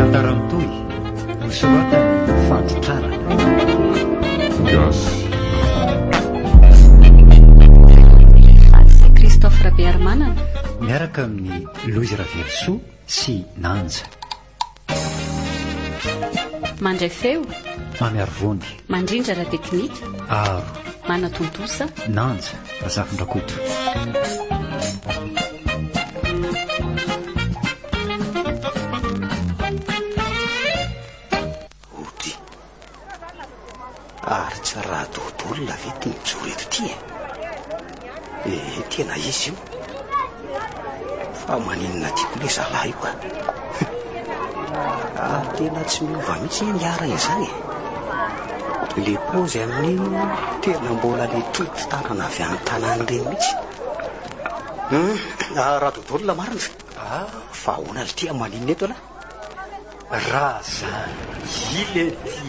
tantaramitoy nosoratany fanjotrarana gasy sy Christophe Rabearmanana miaraka amin'ny Louise Raverso sy Nanja mandray feo mamiaro vony mandrindra ra teknika aro manatontosa Nanja razafindrakoto ody ary tsara dodolona vety mijoro eto ty tena izy io fa maninona tiako le zalahy io tena tsy miova mihitsy miara izany le pozy amin'ny tena mbola le toeto tanana avy amin'ny tanany reny mihitsy raha dodolona marina fa ahoana le tia maninona eto ala raza ile ty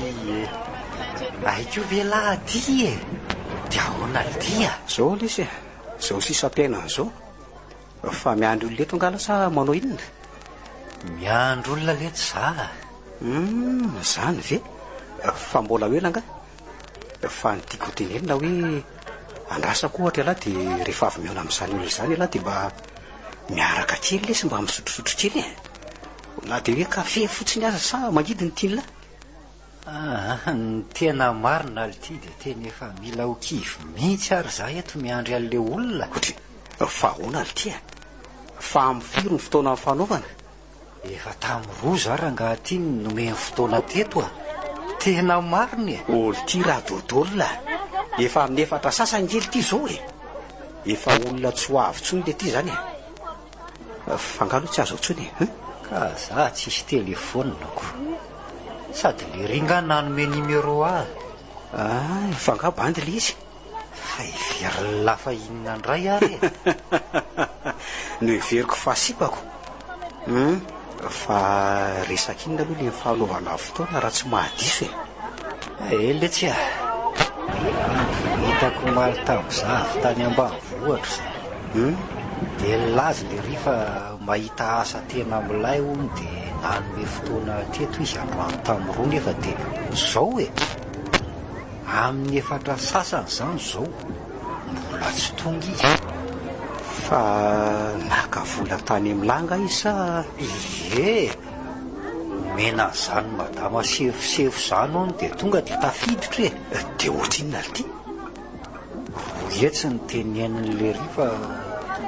aiko velahy ty de ahoana le tia zao lesy zao sisa-piainana zao fa miandry olona eto angala sa manao inona miandro olona leto za zany ve fa mbola hoela anga fa nytiako tenenina hoe andrasako ohatra ala de rehefa avy miona amin'izany olona izany ala de mba miaraka kely lesy mba misotrosotro kely na de hoe kafe fotsiny aza sa mangidy ny tianla ny tena marina le ty de tena efa mila okivy mihitsy ary za eto miandry an'le olona fa ahoana le tia fa amin'ny firy ny fotoana amin'ny fanaovana efa tamin'ny roa za rangahatiny nomeny fotoana teto tena marina olo ty raha dodolona efa amin'ny efatra sasany kely ty zao efa olona tsy ho avy tsony le ty zany fangalo tsy azo tsony ka za tsisy telefonako sady le ringa nanome numero fanga bandy le izy fa ivery lafa inona ndray ary no iveriko fasipako fa resaky inona aloha le fahanaovana fotoana raha tsy mahadiso eletsy hitako maly tamin'iza avy tany ambanivohatra za de lazy le rifa mahita asa tena milay ony de nanome fotoana teto izy androany tamin'ny roa nefa de zao amin'ny efatra sasany zany zao mbola tsy tonga izy fa naka vola tany amilanga izy sa mena zany madama sefosefo zany ony de tonga de tafiditra de ohatra inona le ty etsy ny tenen'le rifa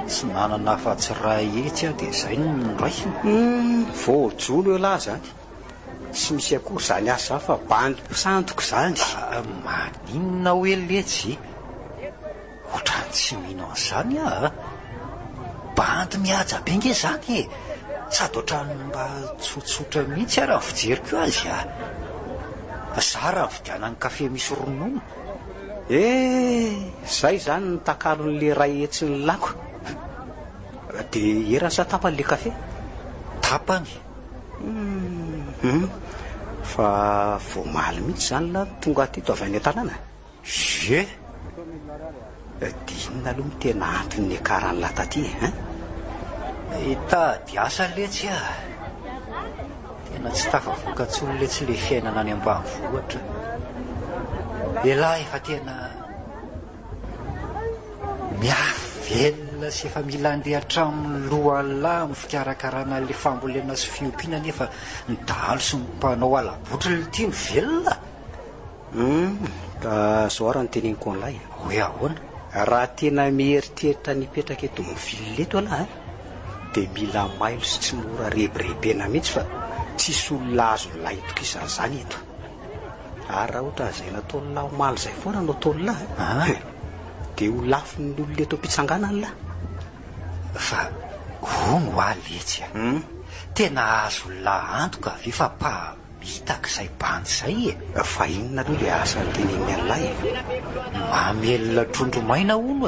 tsy nanana afa-tsy raha etsy de zay no raisiny voajono eo lahy zany tsy misy akory zany asa fa bandy santoko zany maninona hoe letsy ohatrany tsy mino an'izany bandy mihaja be nge zany sady ohatrany mba tsotsotra mihitsy raha fijeriko azy za raha vidianany kafe misy ronono zay zany ny takalon'le ray etsy ny lako de erany sa tapany le kafe tapany fa voamaly mihitsy zany la tonga teto avy any an-tanàna de inona aloha ny tena anton'ny akarany lataty itady asa letsy tena tsy tafavokatsolo letsy le fiainana any ambanivohatra elahy efa tena miavelona sy efa mila andeha hatramin'ny lohanlahy amin'ny fikarakarana le fambolena sy fiompiana nefa ny dahalo sy ny mpanao alabotra le tia ny velona ka zao ara ny teneniko an'lay hoe ahoana raha tena mieritreritra nipetraka eto mivily leto alahy de mila mailo sy tsy mora rebirebena mihitsy fa tsisy olona azo lay toka izany eto ary raha ohatra zay nataolona maly zay foana no ataolona de ho lafiny ny olona eto ampitsanganany la fa ono aletsy tena azo la antoka ave fa mpamitaka izay bandy zay fa inona aloha le asa ny teneniny an'lay mamelona trondro maina ono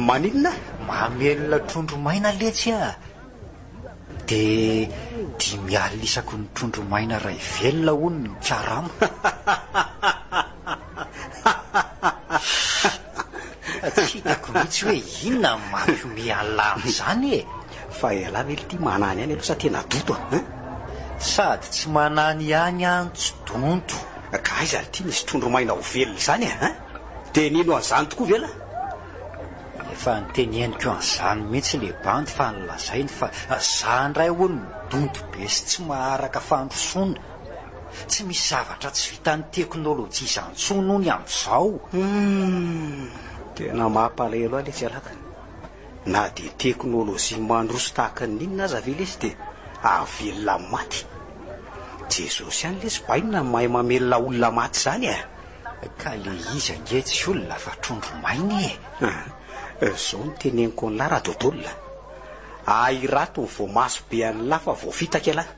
maninona mamelona trondro maina letsy de dimialina isako ny trondro maina raha ivelona ono ny tsaramo tsy hitako mihitsy hoe inona mampiome alamy zany fa ela vely ty manany any aloha sa tena doto sady tsy manany ihany antso donto. Ka aiza ty nisy trondromaina ho velona zany dia nino an'izany tokoa vela? Efa nyteneniko an'izany mihitsy le bandy fa nolazainy fa zandray hono donto be sy tsy maharaka fandrosoana. Tsy misy zavatra tsy vitan'ny teknôlôjia izany intsony hono amin'izao. Tena mampalahelo ahy le tsy alaka. Na dia teknôlôjia mandroso tahaka ninona aza vela izy dia avelona maty. Jesosy ihany le sy bainona mahay mamelona olona maty izany Ka le izy ange tsy olona fa trondro maina Zao ny teneniko an'lahy raha dodolona. Airato ny voamaso be an'lahy fa voafitaka lahy.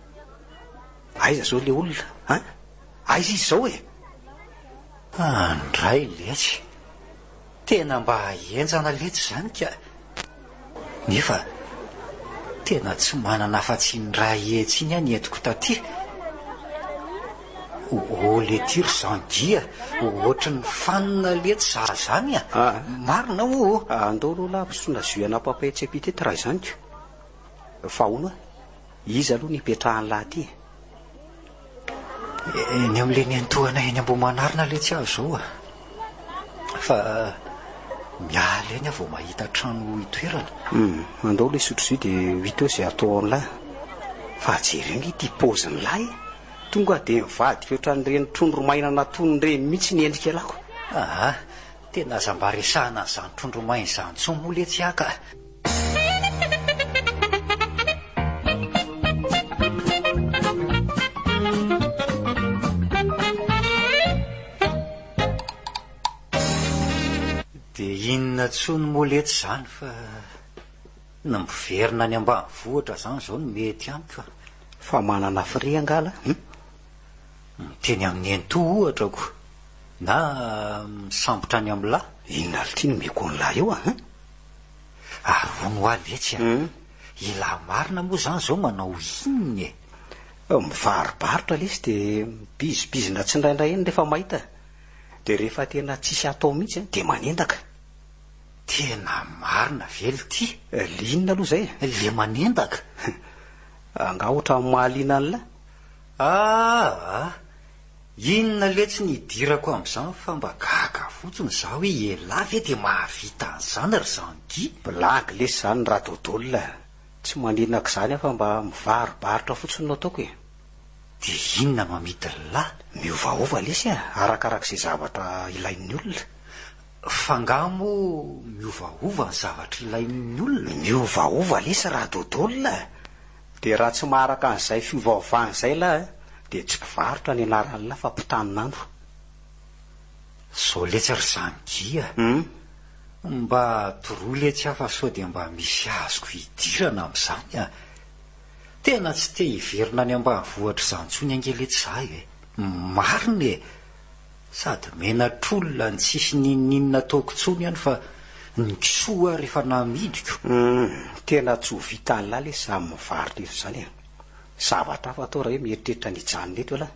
Aiza zao le olona aiza izy zao andray letsy. Tena mba enjana letsy zany ka nefa tena tsy manana afa-tsy ny raha etsy iny any entiko taty. Le tiry zangia ohatry ny fanina letsy za zany marina mo andao aloha lahy pisona zoana papaitsy epitety raha izany ko fa hono izy aloha nipetrahany lahy ty ny amin'le nentoana eny Ambohimanarina letsy aho zao fa miala eny vao mahita trano itoerana. Andao le sotrozoy dia hita eo izay atao amin'lahy fa jereny ity paoziny lahy tonga dia mivady feotran'ireny trondromaina naton'ireny mihitsy ny endrika lako. Tena aza mba resahana izany trondromaina izany tsy moa letsy aka. Dia inona tsony moa letsy izany fa ny miverina any ambanivohitra izany izao no mety amiko. Fa manana fire angala teny amin'ny ento ohatrako na misambotra any amin'ny lahy. Inona ity no meko ny lahy eo Arono ho aletsy ila marina moa zany zao manao inony mivarobarotra lesy dia bizibizina tsy ndraindray eny rehefa mahita dia rehefa tena tsisy atao mihitsy dia manendaka. Tena marina vely ty. Linona aloha zay le manendaka anga ohatra mahaliana an'lahy. Inona letsy ny idirako amin'izany fa mba gaga fotsiny zaho hoe ela ve dia mahavita an'izany ry zangy. Blagy lesy zany raha dodolona tsy maninaka izany fa mba mivarobarotra fotsiny no ataoko dia inona mamidy lahy? Miovaova lesy arakarak'izay zavatra ilain'ny olona. Fangamo miovaova ny zavatra ilain'ny olona. Miovaova lesy raha dodolona dia raha tsy maharaka an'izay fiovaovany izay lahy dia tsy mpivarotra ny anaran'lahy fa mpitanon'andro. Zao letsy ry zangia mba toroa letsy afa sao dia mba misy azoko hidirana amin'izany tena tsy te hiverina any ambanivohitra izany ntsony ange letsy zaho marina sady menatr'olona ny tsisy ninninona ataoko tsony ihany fa ny kisoa rehefa namidiko. Tena tsy ho vita an'lahy lesy samy mivarotra eto izany zavatra hafa atao raha hoe mieritreritra ny hijanona eto lahy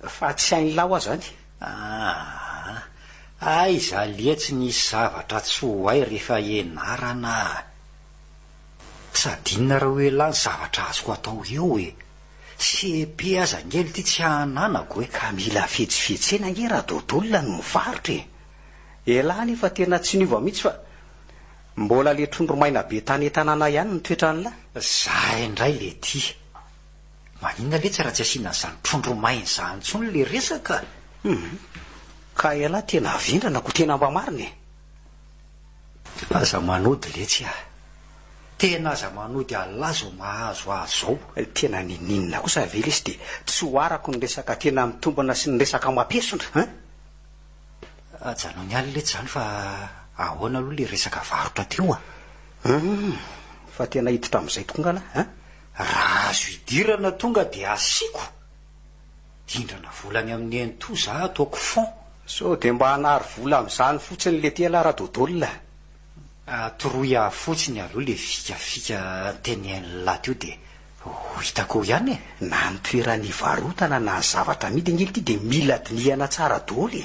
fa tsy hain'lahy ho azy zany. Aiza letsy nisy zavatra tsy ho hay rehefa enarana sady inona raha hoe lahy ny zavatra azoko atao eo sepe aza ngely ty tsy hananako ka mila fetsifetsena nge raha dodolona no mivarotra elahy nefa tena tsy niova mihitsy fa mbola le trondromaina be tany tanàna ihany ny toetran'lahy. Za indray le ty maninona letsy raha tsy asiana izany trondromaina izany ntsony le resaka. Ka elahy tena avindrana ko tena mba marina aza manody letsy tena aza manody alazo mahazo azo ao. Tena nininona kosa vela izy dia tsy ho arako ny resaka tena mitombana sy ny resaka mampesondra. Ajanao ny aly letsy zany fa ahoana aloha le resaka varotra teo fa tena hiditra amin'izay tonga lahy raha azo hidirana tonga dia asiako dindrana volany amin'ny ento za ataoko fond so dia mba hanary vola amin'izany fotsiny le ty lahy raha dodolona toroya fotsiny aloha le fikafika tenehan'ny lahy teo dia hitako ihany na ny toerany varotana na ny zavatra midy angely ity dia mila dinihana tsara doly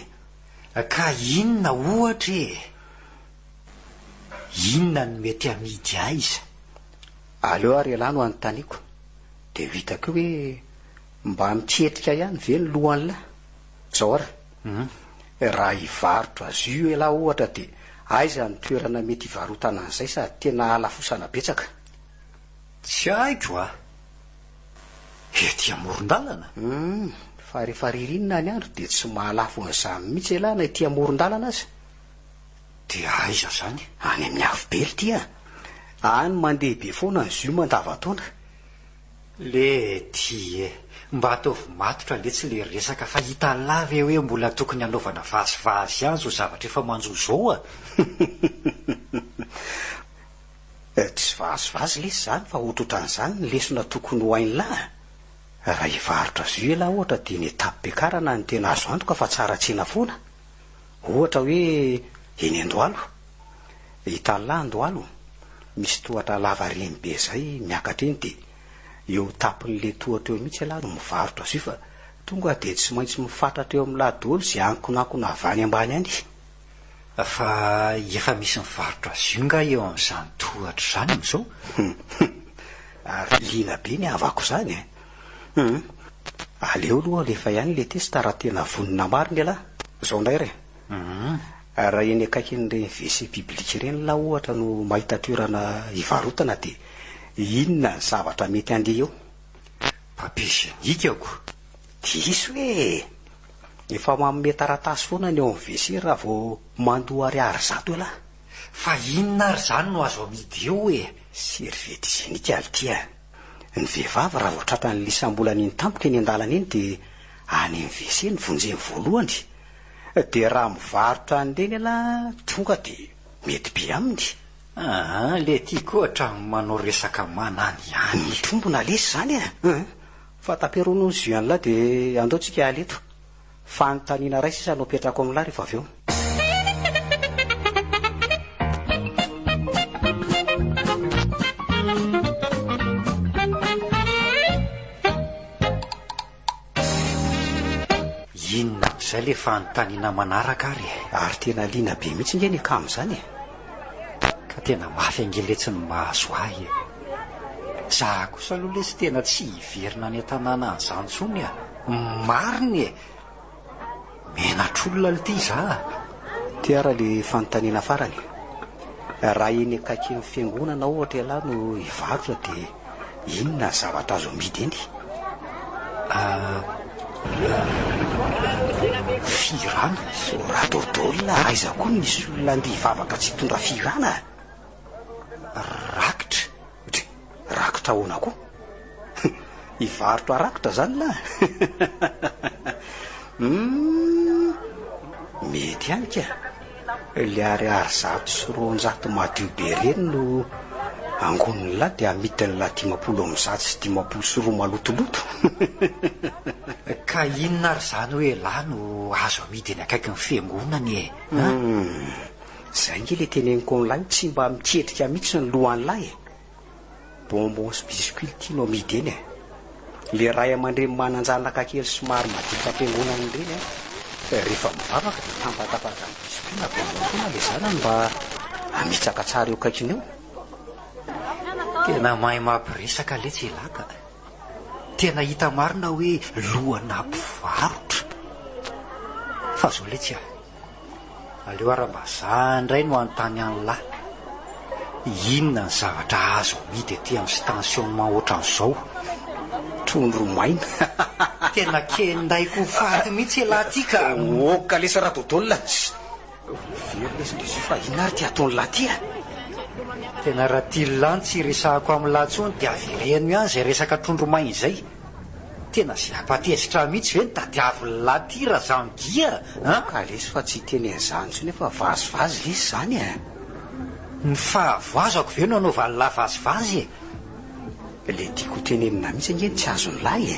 ka inona ohatra inona ny mety amidy aiza aleo ary elahy no anontaniako dia hitako hoe mba miketrika ihany ve ny lohan'la zao ara raha hivarotra azy io ela ohatra dia aiza ny toerana mety hivarotana an'izay sady tena alafosana betsaka? Tsy haiko a. Ety amoron-dalana. Fa rehefa ririnina ny andro dia tsy mahalafo an'izany mihitsy elana ety amoron-dalana azy. Dia aiza zany? Any amin'ny Avobe ity a. Any mandeha be foana ny zio mandavantaona. Le ty mba ataovy matotra le tsy le resaka fa hita lava hoe mbola tokony anaovana vazivazy ihany zao zavatra efa manjo zao a. Tsy vazivazy lesy zany fa ohatrohatran'izany ny lesona tokony ho hainy lahy. Raha hivarotra azy io ela ohatra dia ny etapim-piakarana ny tena azo antoka fa tsara tsena foana. Ohatra hoe eny Andohalo. Hita lahy Andohalo. Misy tohatra lava reny be zay miakatra eny dia eo tapin'le tohatra eo mihitsy ela no mivarotra azy io fa tonga dia tsy maintsy mifatratra eo amin'ny ladolo izay ankonakona avy any ambany any. Fa efa misy mivarotra azy io nga eo amin'izany tohatra zany amin'izao? Ary liana be ny havako zany e. Aleo aloha rehefa ihany le testa raha tena vonina marina ela. Zao indray re. Raha eny akaikin'ireny WC piblika ireny la ohatra no mahita toerana hivarotana dia inona ny zavatra mety andeha eo? Papier hygiènique. Diso hoe efa manome taratasy foana ny eo amin'ny WC raha vao mandoa ariary zato ela. Fa inona ary zany no azo amidy eo e? Serviette hygiénique altia. Ny vehivavy raha vao tratran'ny lisam-bola ny tampoka eny an-dalana eny dia any amin'ny WC ny vonjeny voalohany. Dia raha mivarotra an'ireny ela tonga dia mety be aminy. Le tiako ohatra manao resaka manany ihany. Mitombona lesy zany e. Fa taperono ny zuan'la dia andaotsika aleto. Fanontaniana ray sisa no petrako amin'la rehefa avy eo. Inona amin'izay le fanontaniana manaraka ary? Ary tena liana be mihitsy nge ny kamo zany e. Ka tena mafy angeletsiny mahazo ahy e. Za kosa aloha le tsy tena tsy hiverina ny tanàna an'izany intsony a. Mariny e. Menatr'olona ity za. Tiara le fanontaniana farany. Raha eny akaiky ny fiangonana ohatra ela no hivarotra dia inona zavatra azo amidy eny? Firana. Soratodolona aiza koa misy olona andeha hivavaka tsy hitondra firana. Rakitra. Rakitra ahoana koa? Hivarotra rakitra zany la. Mety ihany ka. Le ariary zato sy roanjato madio be reny no angoniny la dia amidiny la 500 sy 500 sy roa malotoloto. Ka inona ary zany hoe la no azo amidy eny akaiky ny fiangonany e? Zay nge le teneniko amin'lay tsy mba miketrika mihitsy ny lohan'lay e. Bonbon sy biscuit tiano amidy eny e. Le ray aman-dreny mananjanaka kely somary madika am-piangonany ireny rehefa mivavaka dia tampatapaka ny biscuit na bonbon foana le zanany mba amitsaka tsara eo akaikiny eo. Tena mahay mampiresaka le tsy elaka. Tena hita marina hoe lohana mpivarotra. Fa zao le tsy ahy. Aleo ara-bazah indray no anontany an'lahy. Inona ny zavatra azo amidy ety amin'ny stationnement ohatran'izao? Trondro maina. Tena kendaiko faty mihitsy elahy ty ka. Oka lesy raha dodolona. Very lesy ndrisy fa inona ary ty ataony lahy ty a? Tena raha ty lany tsy resahako amin'ny latsony dia avereno ihany izay resaka trondro maina izay. Tena sy apatezitra mihitsy ve ny tadiavo lahy ty raha zany dia? Ka lesy fa tsy teny an'izany tsy nefa vazivazy lesy zany a. Ny fahavazako ve no anaovany lahy vazivazy e? Le tiako tenenina mihitsy nge tsy azony lahy e.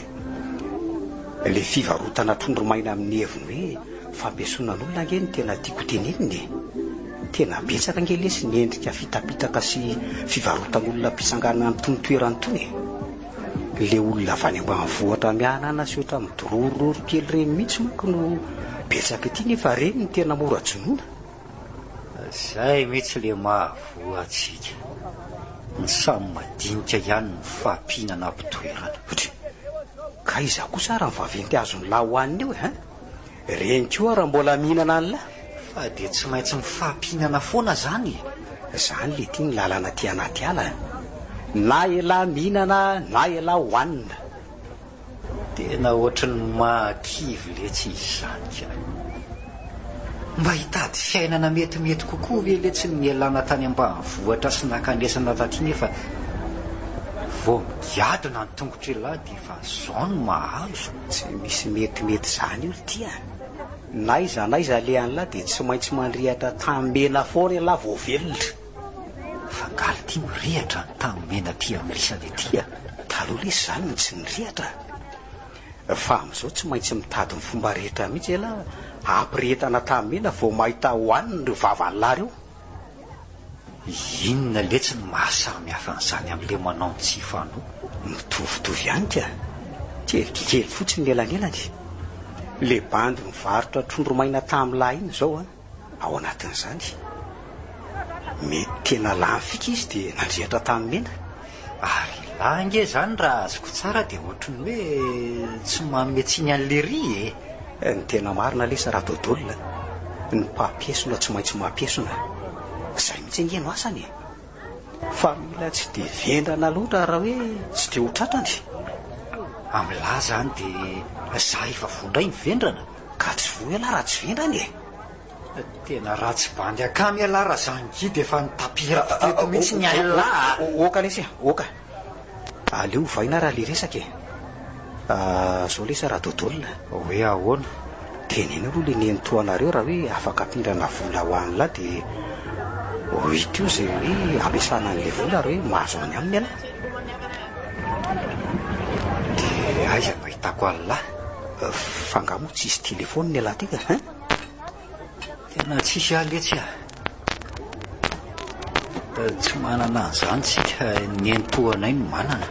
Le fivarotana trondro maina amin'ny heviny hoe fampiasonan'olona nge ny tena tiako teneniny. Tena betsaka nge lesy ny endrika fitapitaka sy fivarotan'olona mpisangana amin'itony toerany tony. Le olona avy any ambanivohitra mihanana sy ohatra midorororo kely reny mihitsy manko no betsaka ity nefa reny ny tena mora jonoana. Zay mihitsy le mahavoatsika. Ny samy madinika ihany ny fampinana ampitoerana. ka iza kosa raha vaventy azony lahy hoaniny eo reny koa raha mbola mihinana an'la fa dia tsy maintsy mifampihinana foana zany zany le tia ny lalana ty anaty ala na elahy mihinana na elahy hoanina tena ohatrany mahakivy letsy izy zany ka mba hitady fiainana metimety kokoa ve letsy ny elana tany ambanivohitra sy nakanesana taty nefa vao miadina ny tongotra lahy dia efa zao no mahazo tsy misy metimety zany io tia na iza le an'lahy dia tsy maintsy mandrehatra tamena foana elahy vao velona fa ngaly tia mirehatra ny tamena ty ami'risany tia taloha lesy zany ny tsy nirehatra fa amin'izao tsy maintsy mitady ny fomba rehetra mihitsy elahy ampirehetana tamena vao mahita hoaniny reo vavan'lahy reo inona letsy ny mahasamy hafa n'izany amin'le manao ny tsy fanoa mitovitovy ihany ka kelikely fotsiny ny elanelany le bandy mivarotra trondromaina tamin'lahy iny zao ao anatin'izany mety tena lany fika izy dia nandrehatra tamimena ary lahy nge zany raha azoko tsara dia ohatrany hoe tsy mametsiny an'le ry ny tena marina lesa raha dodolona ny mpampiesona tsy maintsy mampiesona zay mihitsy ngeno asany fa mila tsy dia vendrana loatra raha hoe tsy dia hotratrany amin'lahy zany dia za efa vondray mivendrana ka tsy vo elahy raha tsy vendrany tena ratsy bandy akamy alahy raha zangidy efa nitapira fiteto mihitsy ny alahy oka lesy oka aleo vaina raha le resaka zao lesa raha dodolona hoe ahoana teneny aloha le nenitoanareo raha hoe afaka apindrana vola ho an'lahy dia hito io zay hoe ampiasana an'le vola raha hoe mahazo any aminy alahy dia aiza mahitako an'lahy fangamo tsy isy telefony ny alahy tika tena tsisy aletsy tsy manana an'izany tsika nenitoanay no manana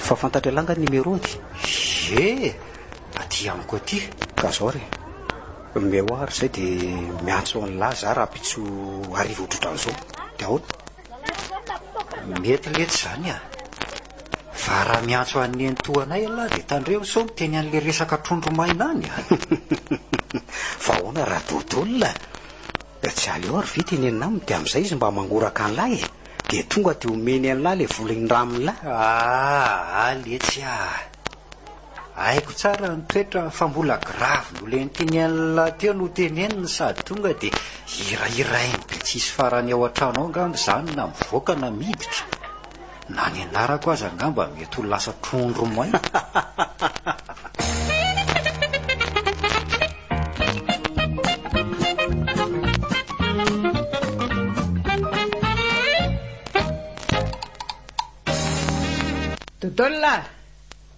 fa fantatra langa ny numéro aty aty amiko aty ka zao re mémoire zay dia miantso an'lahy za raha pitso arivo otrotran'izao dia ahoana mety letsy zany fa raha miantso an'ny nenitoanay alahy dia tandreo so miteny an'le resaka trondromaina any fa ahoana raha dodolona tsy aleo ary vita enenina aminy dia amin'izay izy mba mangoraka an'lahy dia tonga dia omeny an'lahy le vola indramin'lahy letsy haiko tsara ny toetra fa mbola gravy no le nyteny an'lahy teo no teneniny sady tonga dia hirahirainy be tsisy farany ao an-trano ao angamba zany na mivoaka na miditra na ny anarako azy angamba mety ho lasa trondro moay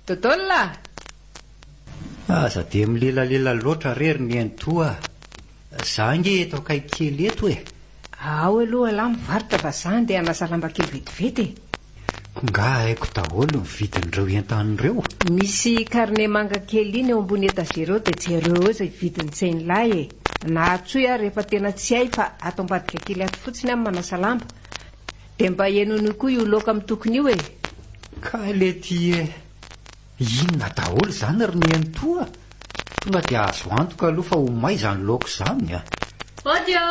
Dodolona aza dia milelalela loatra rery ny entoa za nge eto akaikely eto ao aloha lahy mivarotra fa zany dia anasalamba kely vetivety nga haiko daholo ny vidin'ireo entan'ireo misy carnet manga kely iny eo ambony etazera eo dia jereo eo zay vidiny tsen'lahy na atsoy ary rehefa tena tsy hay fa ato ambadika kely ato fotsiny amin'ny manasalamba dia mba henony koa io loka amin'ny tokony io ka le ty inona daholo zany ry ny entoa tonga dia azo antoka aloha fa ho may zany loko zany odio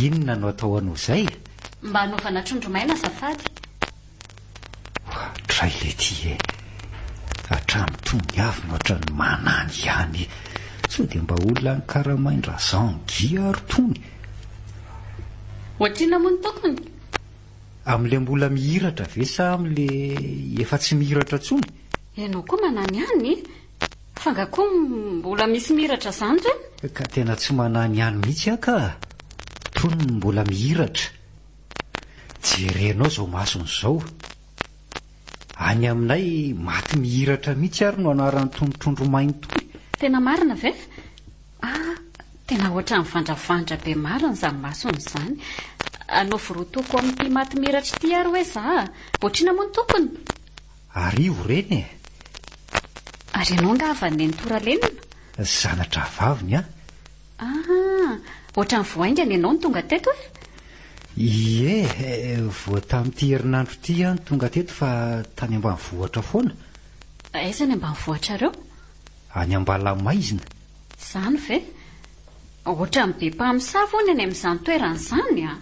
inona no atao anao zay mba hanaovana trondromaina safady tray le ty hatramy tongy avy no hatrany manany ihany so dia mba olona ny karamaindra zangia ary tony ohatrina moa ny tokony amin'le mbola mihiratra ve sa amin'le efa tsy mihiratra tsony ianao koa manany ihany fa nga koa mbola misy mihiratra zany reny ka tena tsy manany ihany mihitsy aka tony ny mbola mihiratra jerenao zao mason'izao any aminay maty mihiratra mihitsy ary no anaran'ny tongotrondromainy toy tena marina ve tena ohatra mivandravandra be marina zany masony zany anao vorotoko amin'ity maty mihiratra ity ary hoe za ohatrina moa ny tokony arivo reny ary ianao nga avany nenitoralenina zanatra vaviny ohatra ny voaingany ianao ny tonga teto Ie, voa tamin'ity herinandro ity any tonga teto fa tany ambanivohitra foana. Aiza ny ambanivohitra ireo? Any Ambalamaizina. Izany ve? Ohatra ny be mpamosavy hono any amin'izany toerana izany a.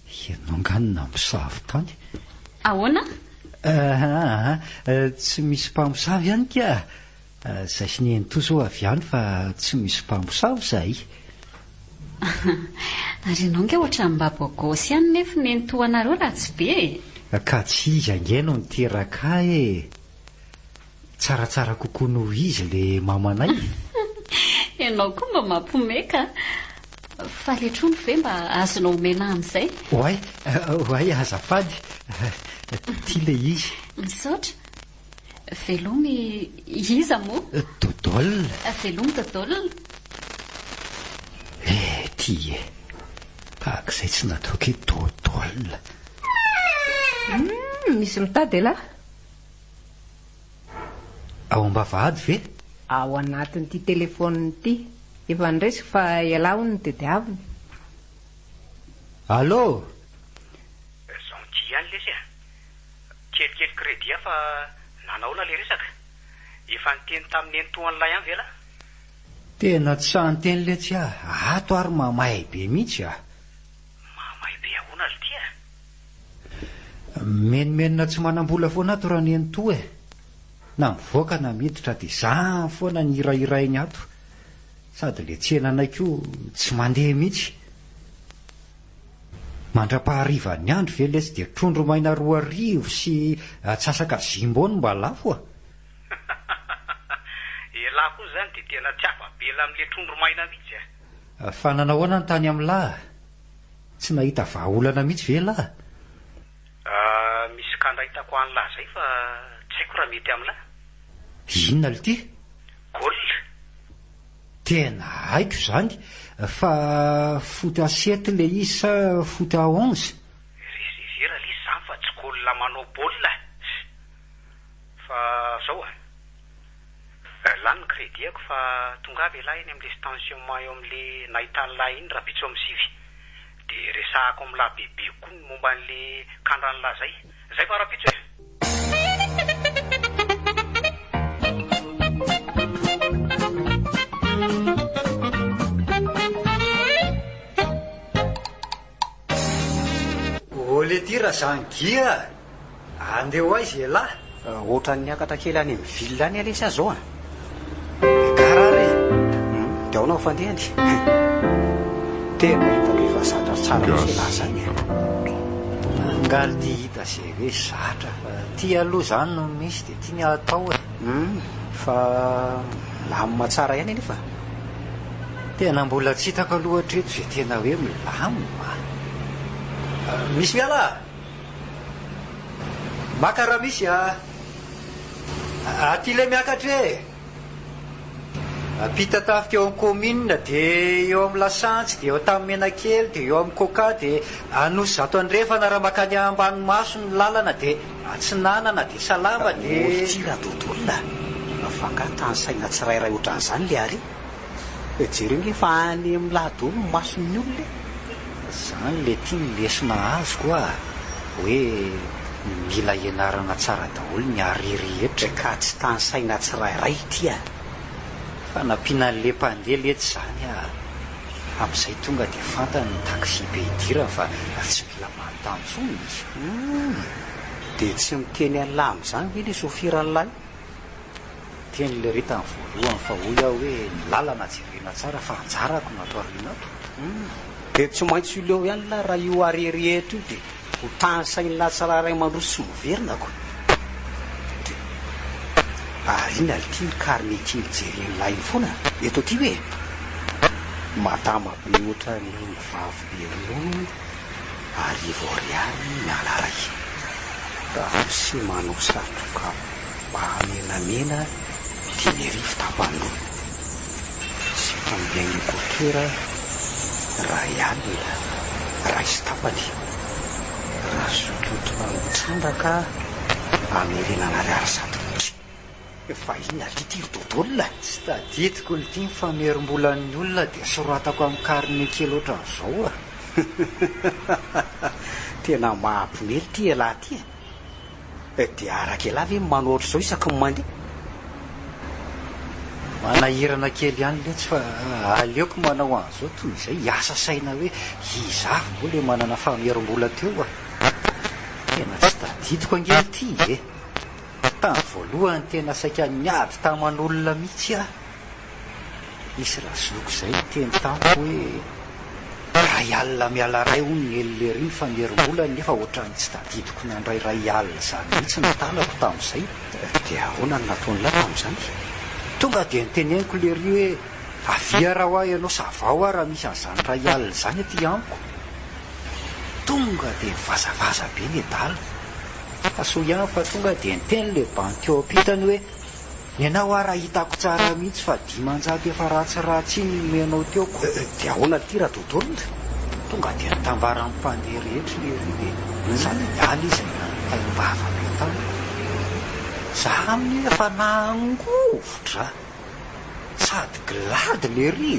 Ianao anganina misavy tany. Ahoana? Tsy misy mpamosavy ihany ka. Izay sy ny ento zao avy any fa tsy misy mpamosavy izay. Ary ianao nge ohatra ny babagosy ihany nefa ny entoanareo raha tsy be. Ka tsy izy angeno niteraka e. Tsaratsara kokoa noho izy le mamanay. Ianao koa mba mampomeka. Fa letrony ve mba azonao omena amin'izay? Oay, azafady. Ty le izy. Misaotra. Velomy iza moa? Dodolina. Velomy dodolina. Ty e. Tahak'izay tsy nataoko hoe dodolina. Misy mitady lahy? Ao am-bavahady ve? Ao anatin'ity telefoniny ity. Efa nresiko fa ialao ny tediaviny. Allô? Gentil ihany lesy a. Kelikely crédit fa nanaona le resaka. Efa niteny tamin'ny entoan'ilay ihany ve la? Tena tsy santeny le tsy ato ary mamay be mihitsy a. Mamay be ahoana le tia? Menimenina tsy manam-bola foana ato raha ny ento e. Na mivoaka na miditra dia izany foana ny hirahirainy ato. Sady le tsenanay koa tsy mandeha mihitsy. Mandra-pahariva ny andro ve lesy dia trondro maina 2 arivo sy atsasaka zimbony mba lafo a. Lahy koa zany dia tena tsy afa-bela amin'le trondro maina mihitsy a. Fa nanahoana ny tany amin'ny lahy? Tsy nahita vahaolana mihitsy ve lahy? Misy kandra hitako an'lahy zay fa tsy haiko raha mety amin'lahy. Inona le ty? Golina. Tena haiko izany. Fa foot à 7 le izy sa foot à 11? Risivera le izy zany fa tsy golina manao baolina. Fa zao a. Lany ny crédit-ako fa tonga avy lahy eny amin'le stationnement eo amin'le nahitany lahy iny raha pitso amin'ny sivy. Dia resahako amin'ny lahy bebe koa ny momba an'le kandran'ny lahy zay. Zay fa raha pitso e. Le ty raha zangia andeha ho aizy e lahy. Ohatra ny akatra kely any amin'ny ville any alesy azy zao a. Karary dia ao nao fandehany. Tena hitako efa zatra tsara misy lahy zany. Angaly ty hita izay hoe zatra fa ty aloha zany no misy dia ty ny atao e. Fa lamina tsara ihany nefa. Tena mbola tsy hitako aloha hatreto izay tena hoe milamina. Misy miala? Maka raha misy a. Aty le miakatra e. Apita tafika eo amin'ny commune dia eo amin'ny lasantsy dia eo tamin'ny menakely dia eo amin'ny coca dia anosy zato andrefana raha makany ambanimaso ny lalana dia atsinanana dia salama dia ty raha dodolona. Afaka tany saina tsirairay ohatran'izany le ary. Jereo nge fa any amin'ny lahadolo ny mason'ny olona. Zany le tia ny lesona azy koa hoe mila ianarana tsara daholo ny arirehetra. Ka tsy tany saina tsirairay tya. Fa nampiana n'le mpandeha letsy zany a. Amin'izay tonga dia fantany ny taxi be idirana fa tsy mila manontantsony izy. Dia tsy miteny an'lahy amin'izany ve le sofiran'lahy? Teny le reta ny voalohany fa hoy aho hoe ny lalana jerena tsara fa anjarako natao arinato. Dia tsy maintsy ileo ihany lahy raha io arirehetra io dia ho tany saina tsirairay mandroso sy miverina ko. Arina le tia ny karne kely jeren'lahy iny foana. Eto ty hoe matama be ohatra ny vavy be ronono arivo ariary miala ray. Raha sy manao satroka menamena 10,000 tapandroa. Sy fambiainy kotoera ray alina ray sy tapany. Raha sototra mitrandraka amerenana ariary zato. Efa inona le ty dodolona? Tsy taditiko ny tia mifamerim-bolan'ny olona dia soratako amin'ny karne kely ohatran'izao a. tena mahampimely ty alahy ty dia araka elahy ve manoatra zao isaky ny mandeha manahirana kely ihany le tsy fa aleoko manao an'izao toy izay hiasa saina hoe hizavy moa le manana famerom-bola teo tena tsy tadidiko angely ty tany voalohany tena saika niady taman'olona mihitsy misy razoko izay teny tamiko hoe ray alina miala ray hony elylery ny famerom-bola nefa ohatrany tsy tadidiko nandray ray alina zany mihitsy natanako tamin'izay dia ahoana ny nataony lahy tamin'izany tonga dia niteneniko lery hoe avia raha ho ahy ianao savao raha misy an'izany ray alina zany aty amiko tonga dia mivazavaza be ny adala fa so ihany fa tonga dia niteny le banky eo ampitany hoe ny anao raha hitako tsara mihitsy fa dimanjato efa ratsiratsy iny menao teoko dia ahoana ty raha tontolona tonga dia nitambarany mpandeha rehetra lery hoe sady miala izy taim-bava be tany za aminy efa nangovotra sady glady lery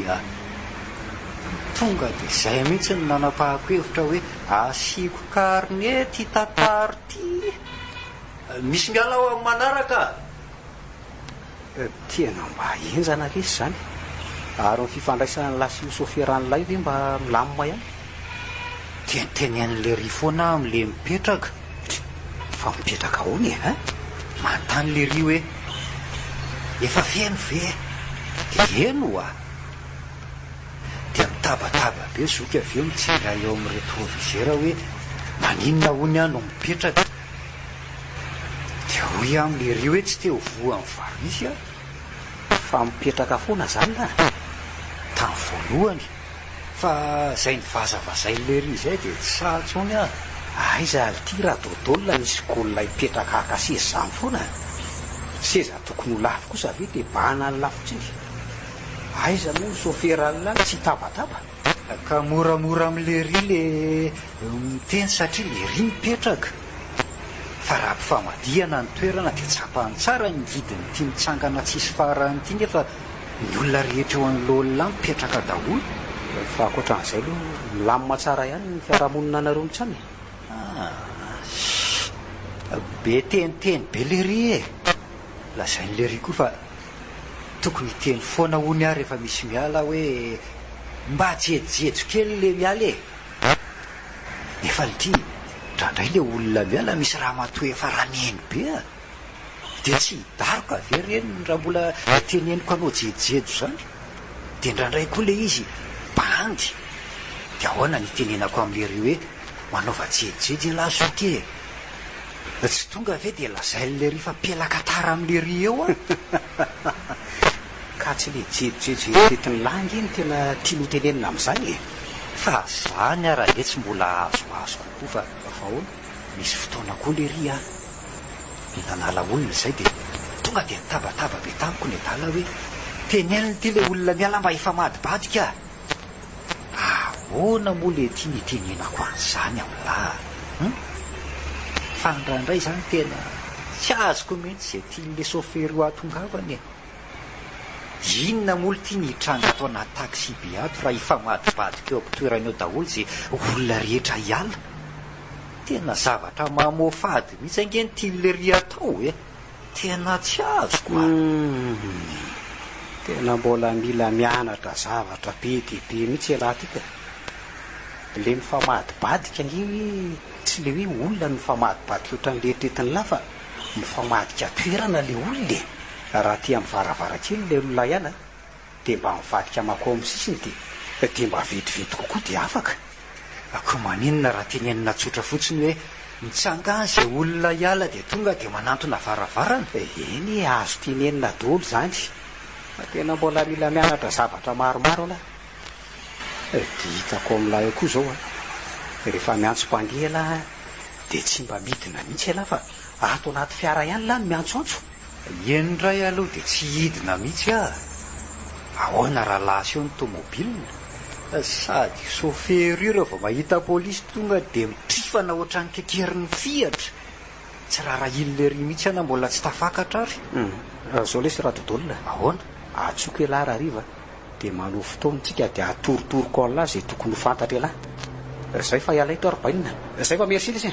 tonga dia izay mihitsy ny nanapahako-hevitra hoe asiako karnety tantary ty misy miala ao amin'ny manaraka tena mba enjana resy zany ary ny fifandraisana lasy soferan'ilay ve mba milamima ihany dia nitenen'le ry foana amin'le mipetraka fa mipetraka ahoany mantany le ry hoe efa feno ve dia eno dia mitabataba be zoky avy eo mitsinga eo amin'ny rétroviseur hoe maninona hony ano mipetraka dia hoy amin'le ry hoe tsy teo voan'ny varisy fa mipetraka foana zany na tamin'ny voalohany fa zay nivazavazay le ry izay dia tsy sahatsony aiza ty raha dodolona misy golona hipetraka akasy zany foana seza tokony ho lafo kosa ve dia bahana ny lafotsiny aiza moa ny soferan'lahy tsy tabataba ka moramora amin'le ry le miteny satria le ry mipetraka fa raha mpifamadihana ny toerana dia tsapany tsara ny vidiny tia mitsangana tsisy farany ity nefa ny olona rehetra eo an'lolona mipetraka daholo fa akoatran'izay aloha milamina tsara ihany ny fiarahamonina anareo mitsany be teniteny be le ry lazay n'le ry koa fa tokony teny foana hony ahy rehefa misy miala hoe mba jejojejo kely le miala nefa lity ndrandray le olona miala misy raha matoe efa raneny be dia tsy hidaroko ave reny raha mbola teneniko anao jejojejo zany dia ndrandray koa le izy bandy dia ahoana nitenenako amin'le ry hoe manaova jejojejo lasoke tsy tonga ave dia lazay le ry fa pelaka tara amin'le ry eo ka tsy le jejojejo etetiny langy iny tena tia notenenina amin'izany fa zany raha le tsy mbola azoazo kokoa fa fahoana misy fotoana koa le ry nanala olona izay dia tonga dia nitabataba be tamiko ny adala hoe teneniny ty le olona miala mba hifamadibadika ahoana moa le tia nitenenako an'izany amin'lahy fa ndrandray zany tena tsy azoko mihitsy zay tian'le sofery ho atongavany inona mola tia nitranga ato anaty taxi be ato raha hifamadibadika eo ampitoerana eo daholo zay olona rehetra hiala tena zavatra mamofady mihitsy angeny tian'le ry atao tena tsy azoko tena mbola mila mianatra zavatra be dia be mihitsy alatyka le mifamadibadika ngy tsy le hoe olona mifamadibadika ohatran'lehetretiny lahy fa mifamadika toerana le olona raha ty amin'ny varavarakely le olona ihany dia mba mivadika mako amin'ny sisiny dia mba vetivety kokoa dia afaka ako maninona raha tenenina tsotra fotsiny hoe mitsangany zay olona hiala dia tonga dia manantona varavarana eny azo tenenina daholo zany fa tena mbola mila mianatra zavatra maromaro ala dia hitako amin'lahy eo koa zao rehefa miantso mpandeha lahy dia tsy mba midina mihitsy ala fa ato anaty fiara ihany lahy no miantsoantso enindray aloha dia tsy hidina mihitsy ahoana raha lasy eo ny tomobilina sady sofery io rehefa mahita polisy tonga dia mitrifana ohatrany kekerin'ny fihatra tsy raha ilona ry mihitsy ana mbola tsy tafakatra ary zao lesy raha dodolona ahoana atsoko elahy raha riva dia manao fotoantsika dia atorotoroko an'lahy zay tokony ho fantatra elahy Zay fa ialay to arbaina. Zay fa merci lesy.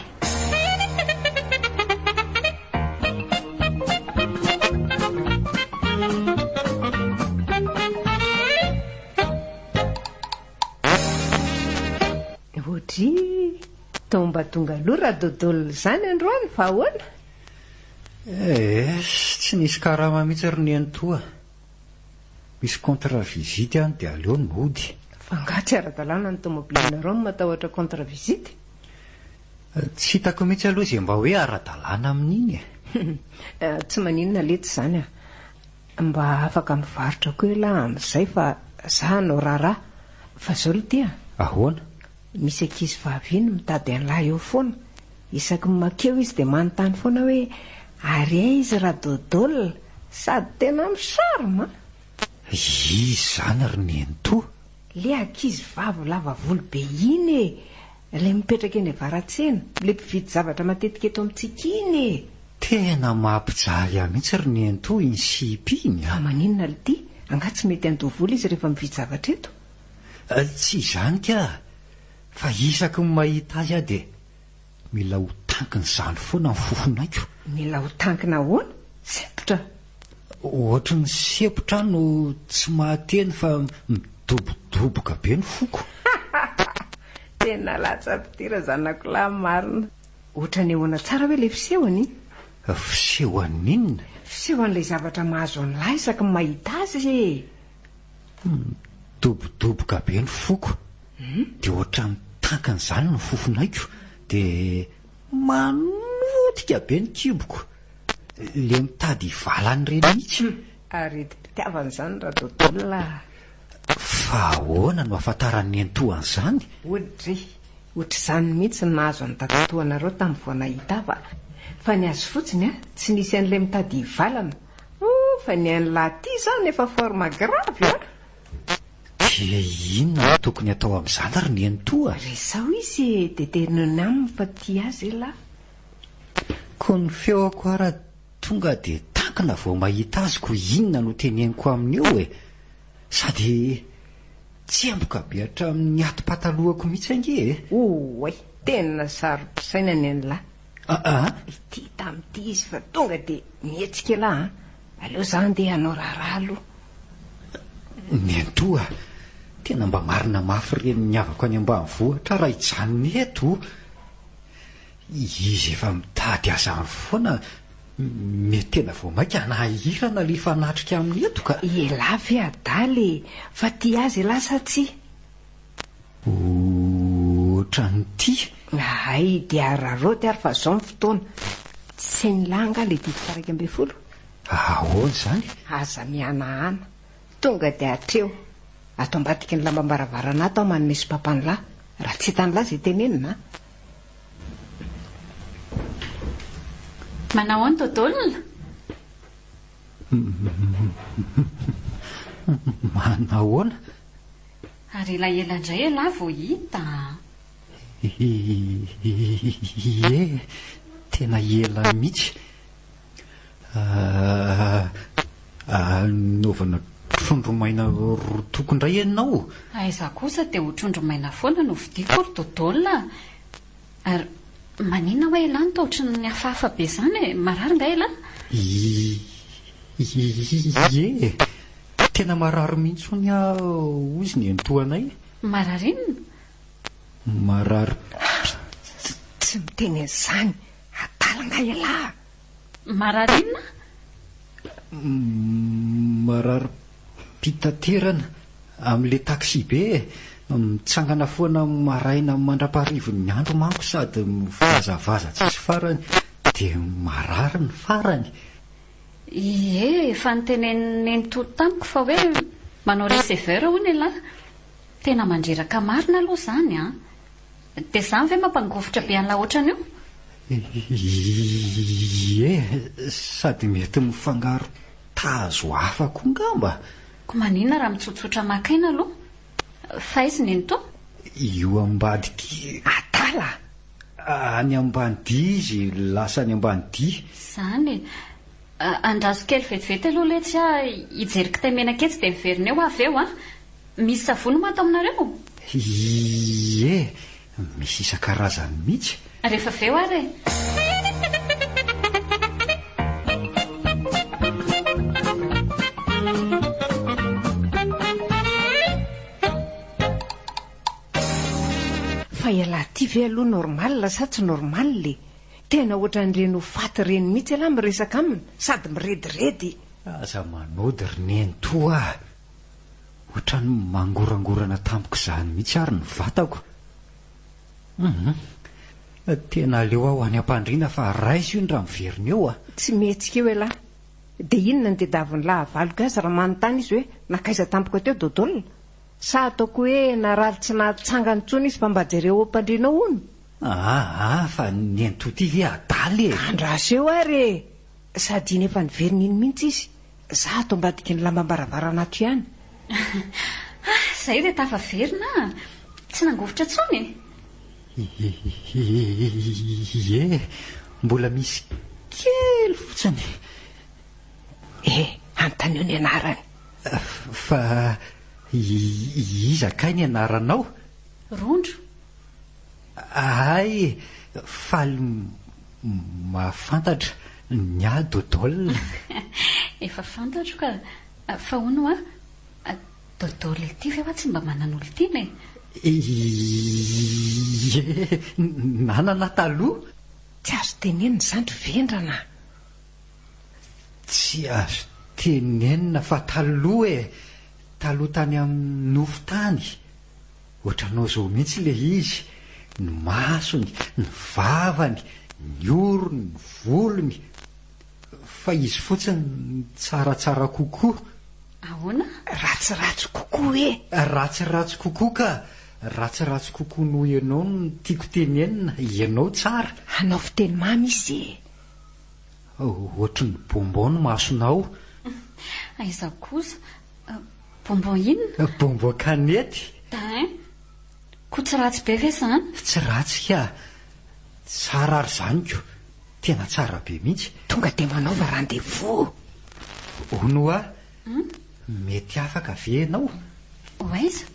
Ohatry tomba tonga aloha raha dodolo zany androany fa ahoana? Tsy nisy karama mihitsy ry ny antoa. Misy contre visite any dia aleo ny mody. Fa ngatsy ara-dalàna ny tomobilinareo no matahotra contre visite. Tsy hitako mihitsy aloha izay mba hoe ara-dalàna amin'iny. Tsy maninona lety zany a. Mba afaka mivarotra koa ela amin'izay fa za no raharaha. Fa zao tia. Ahoana? Misy ankizy vavy mitady an'lahy eo foana. Isaky makeo izy dia manontany foana hoe ary izy raha dodolo sady tena misarima. Izy zany ry ny antoa. Le ankizy vavy lava volo be iny le mipetraka eny avaratsena, le mpividy zavatra matetika eto amintsika iny. Tena mampijaly ahy mihitsy ry ny antoa iny sipy iny. Fa maninona le ty? Angatsy mety andovola izy rehefa mividy zavatra eto? Tsy izany ka. Fa isaky ny mahita azy aho dia mila ho tankina izany foana ny fofonaiko. Mila ho tankina ahoana? Sepotra? Ohatra ny sepotra no tsy mahateny fa midobodoboka be ny foko. Tena latsa-pitira zanako lahy marina. Ohatra ny ahoana tsara hoe le fisehony? Fisehon'inona? Fisehon'ilay zavatra mahazo an'lahy isaky ny mahita azy. Dobodoboka be ny foko. Dia ohatra mitankana izany ny fofonaiko dia manotika be ny kiboko. Le mitady hivalany ireny mihitsy. Arety mpitiavana izany raha dodolona. Fa ahoana no ahafantaran'ny antoa an'izany? Ohatra izany mihitsy ny nahazo ny tatotoanareo tamin'ny vao nahita fa ny azo fotsiny tsy nisy an'ilay mitady hivalana. Fa ny an'lahy ty izany efa forme grave a. Dia inona no tokony atao amin'izany ry ny antoa? Resao izy dia tenony aminy fa tia azy lahy. Koa ny feoko ara tonga dia tankina vao mahita azy ko inona no teneniko aminy eo e. Sady tsy amboka be hatramin'ny atom-patalohako mihitsy ange e. Oay, tena sarom-pisaina ny an'lahy. Ity tamin'ity izy fa tonga dia mihetsika lahy. Aleo za andeha hanao raharaha aloha. Ny antoa, tena mba marina mafy reny niavako any ambanivohitra raha hijanony eto. Izy efa mitady azany foana, mety tena vao maika nahirana le fanatrika amin'ny eto ka. Elafy adaly, fa ty azy lasa tsy. Ohatran'ny ty. Ay, dia araroty ary fa zao ny fotoana. Tsy ny langa le dito 120. Ahoana izany? Aza mihanahana. Tonga dia hatreo. Ato ambadiky ny lambam-baravarana ato manome sopapanylahy. Raha tsy hitan'lahy izay tenenina. Manao any dodolona? Manahoana? Ary ela indray lahy vao hita. Tena ela mihitsy. Naovana trondro maina rotoko indray ianao. Aiza kosa dia ho trondro maina foana no vidiako ry dodolona. Ary maninona hoe lahy ny taotry ny hafahafa be izany e? Marary nga lahy? Tena marary mihitsy hoy izy ny antoanay. Marary inona? Marary. Tsy miteny an'izany. Atalanga lahy. Marary inona? Marary pitaterana amin'le taksi be. Mitsangana foana maraina mandra-paharivon'ny andro manko sady mivazavaza tsisy farany dia marary ny farany. Efa nitenen'ny toto tamiko fa hoe manao receveur hono lahy. Tena mandreraka marina aloha izany a. Dia izany ve mampangofotra be an'la ohatrany io? Sady mety mifangaro tazo hafa koa ngamba. Ko maninona raha mitsotsotra makaina aloha? Fa izy ny to? Io ambadiky. Atala. Any ambanidia izy lasa any ambanidia. Izany andraso kely vetivety aloha letsy hijerika temenaketsy dia miverina eo avy eo a. Misy savony moa ato aminareo? misy isan-karazany mihitsy. Rehefa veo ary fa ialahy ty ve aloha normal sa tsy normal le tena ohatran'ireny ho faty reny mihitsy aloha miresaka aminy sady mirediredy. Aza manody roneny toa ohatrany mangorangorana tampoka izany mihitsy ary ny vatako. Tena aleo aho any am-pandriana fa raisy io ny raha miveriny eo a. Tsy mihetsika eo elahy dia inona ny tedaviny lahavaloka azy raha manontany izy hoe nakaiza tampoka teo dodolona sa ataoko hoe narary tsy nahatsangany tsony izy mba mba jereo am-pandriana hono. Fa ny entoty ve adaly e. Andraso eo ary sady iny efa niveriny iny mihitsy izy za ato mbadiky ny lambam-baravarana ato ihany. Zay dia tafaverina tsy nangovotra tsony. Ie, mbola misy kely fotsiny. Anontany eo ny anarany. Fa iza kay ny anaranao? Rondro. Ay, faly mahafantatra ny a dodolina. Efa fantatro ka fa hono dodolina ity ve fa tsy mba manan'olo tiana e. Nanana taloha? Tsy azo tenenina izany ry vendrana. Tsy azo tenenina fa taloha e. Taloha tany amin'ny nofo tany. Ohatranao zao mihitsy le izy. Ny masony, ny vavany, ny orony, ny volony. Fa izy fotsiny tsaratsara kokoa. Ahoana? Ratsiratsy kokoa e. Ratsiratsy kokoa ka. Ratsiratsy kokoa noho ianao no tiako tenenina. Ianao tsara. Hanao fiteny mamy izy e. Ohatry ny bonbon no masonao. Aiza kosa bonbon inona? Bonbon kanety. Ko tsy ratsy be ve izany? Tsy ratsy ka. Tsara ary izany ko. Tena tsara be mihitsy. Tonga dia manaova rendez-vous. Hono a? Mety afaka ve ianao? Aiza?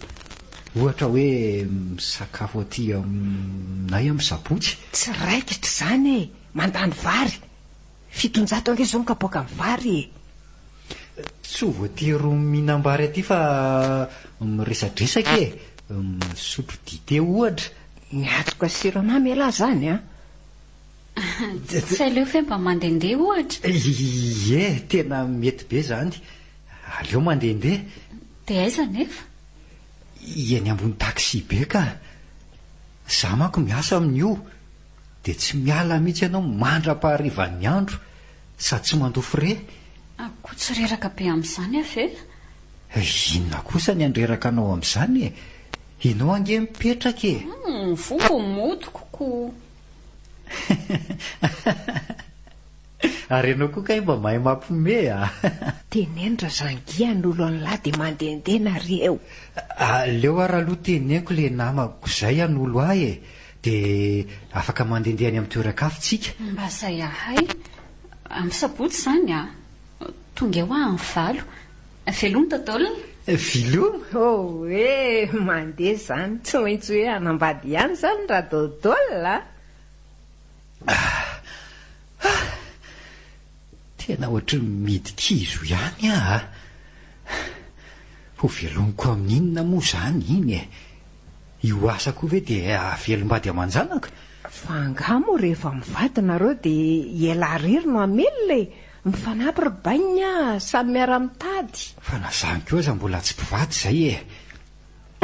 Ohatra hoe misakafo aty aminay amin'ny sabotsy. Tsy raikitra izany e. Mandany vary. 700 ange izao mikapoaka amin'ny vary e. Tsy ho voatery mihinam-bary aty fa miresadresaka e. Misotro dite ohatra. Miatoka siramamy elahy izany a. Tsy aleo fe mba mandehandeha ohatra. Ie, tena mety be izany. Aleo mandehandeha. Dia aiza nefa? Eny ambony taksi be ka. Za manko miasa amin'io. Dia tsy miala mihitsy ianao mandra-paharivan'ny andro sady tsy mandofy re. Ko tsy reraka be amin'izany afe? Inona kosa ny andreraka anao amin'izany e. Ianao ange mipetraka e. Fomba modiko. Ary ianao koa kay mba mahay mampiomehy a. Tenendra zangia n'olo an'lahy dia mandehandeha nareo. Aleo ary aloha teneniko le namako izay an'olo ahy e. Dia afaka mandehandeha any amin'ny toeran-kafotsika. Mba izay ahay amin'ny sabotsy izany a. Tonga eo amin'ny valo. Veloma dodolina? Veloma? Mandeha izany tsy maintsy hoe anambady ihany izany raha dodolina. Tena ohatry midikizo ihany a. Ho velomiko amin'inona moa izany iny e. Io asako ve dia avelom-bady aman-janaka? Fa angamo rehefa mivady nareo dia iala rery no amelona e. Mifanampy ry baina samy miara-mitady. Fa nazaniko aza mbola tsy mpivady izay e.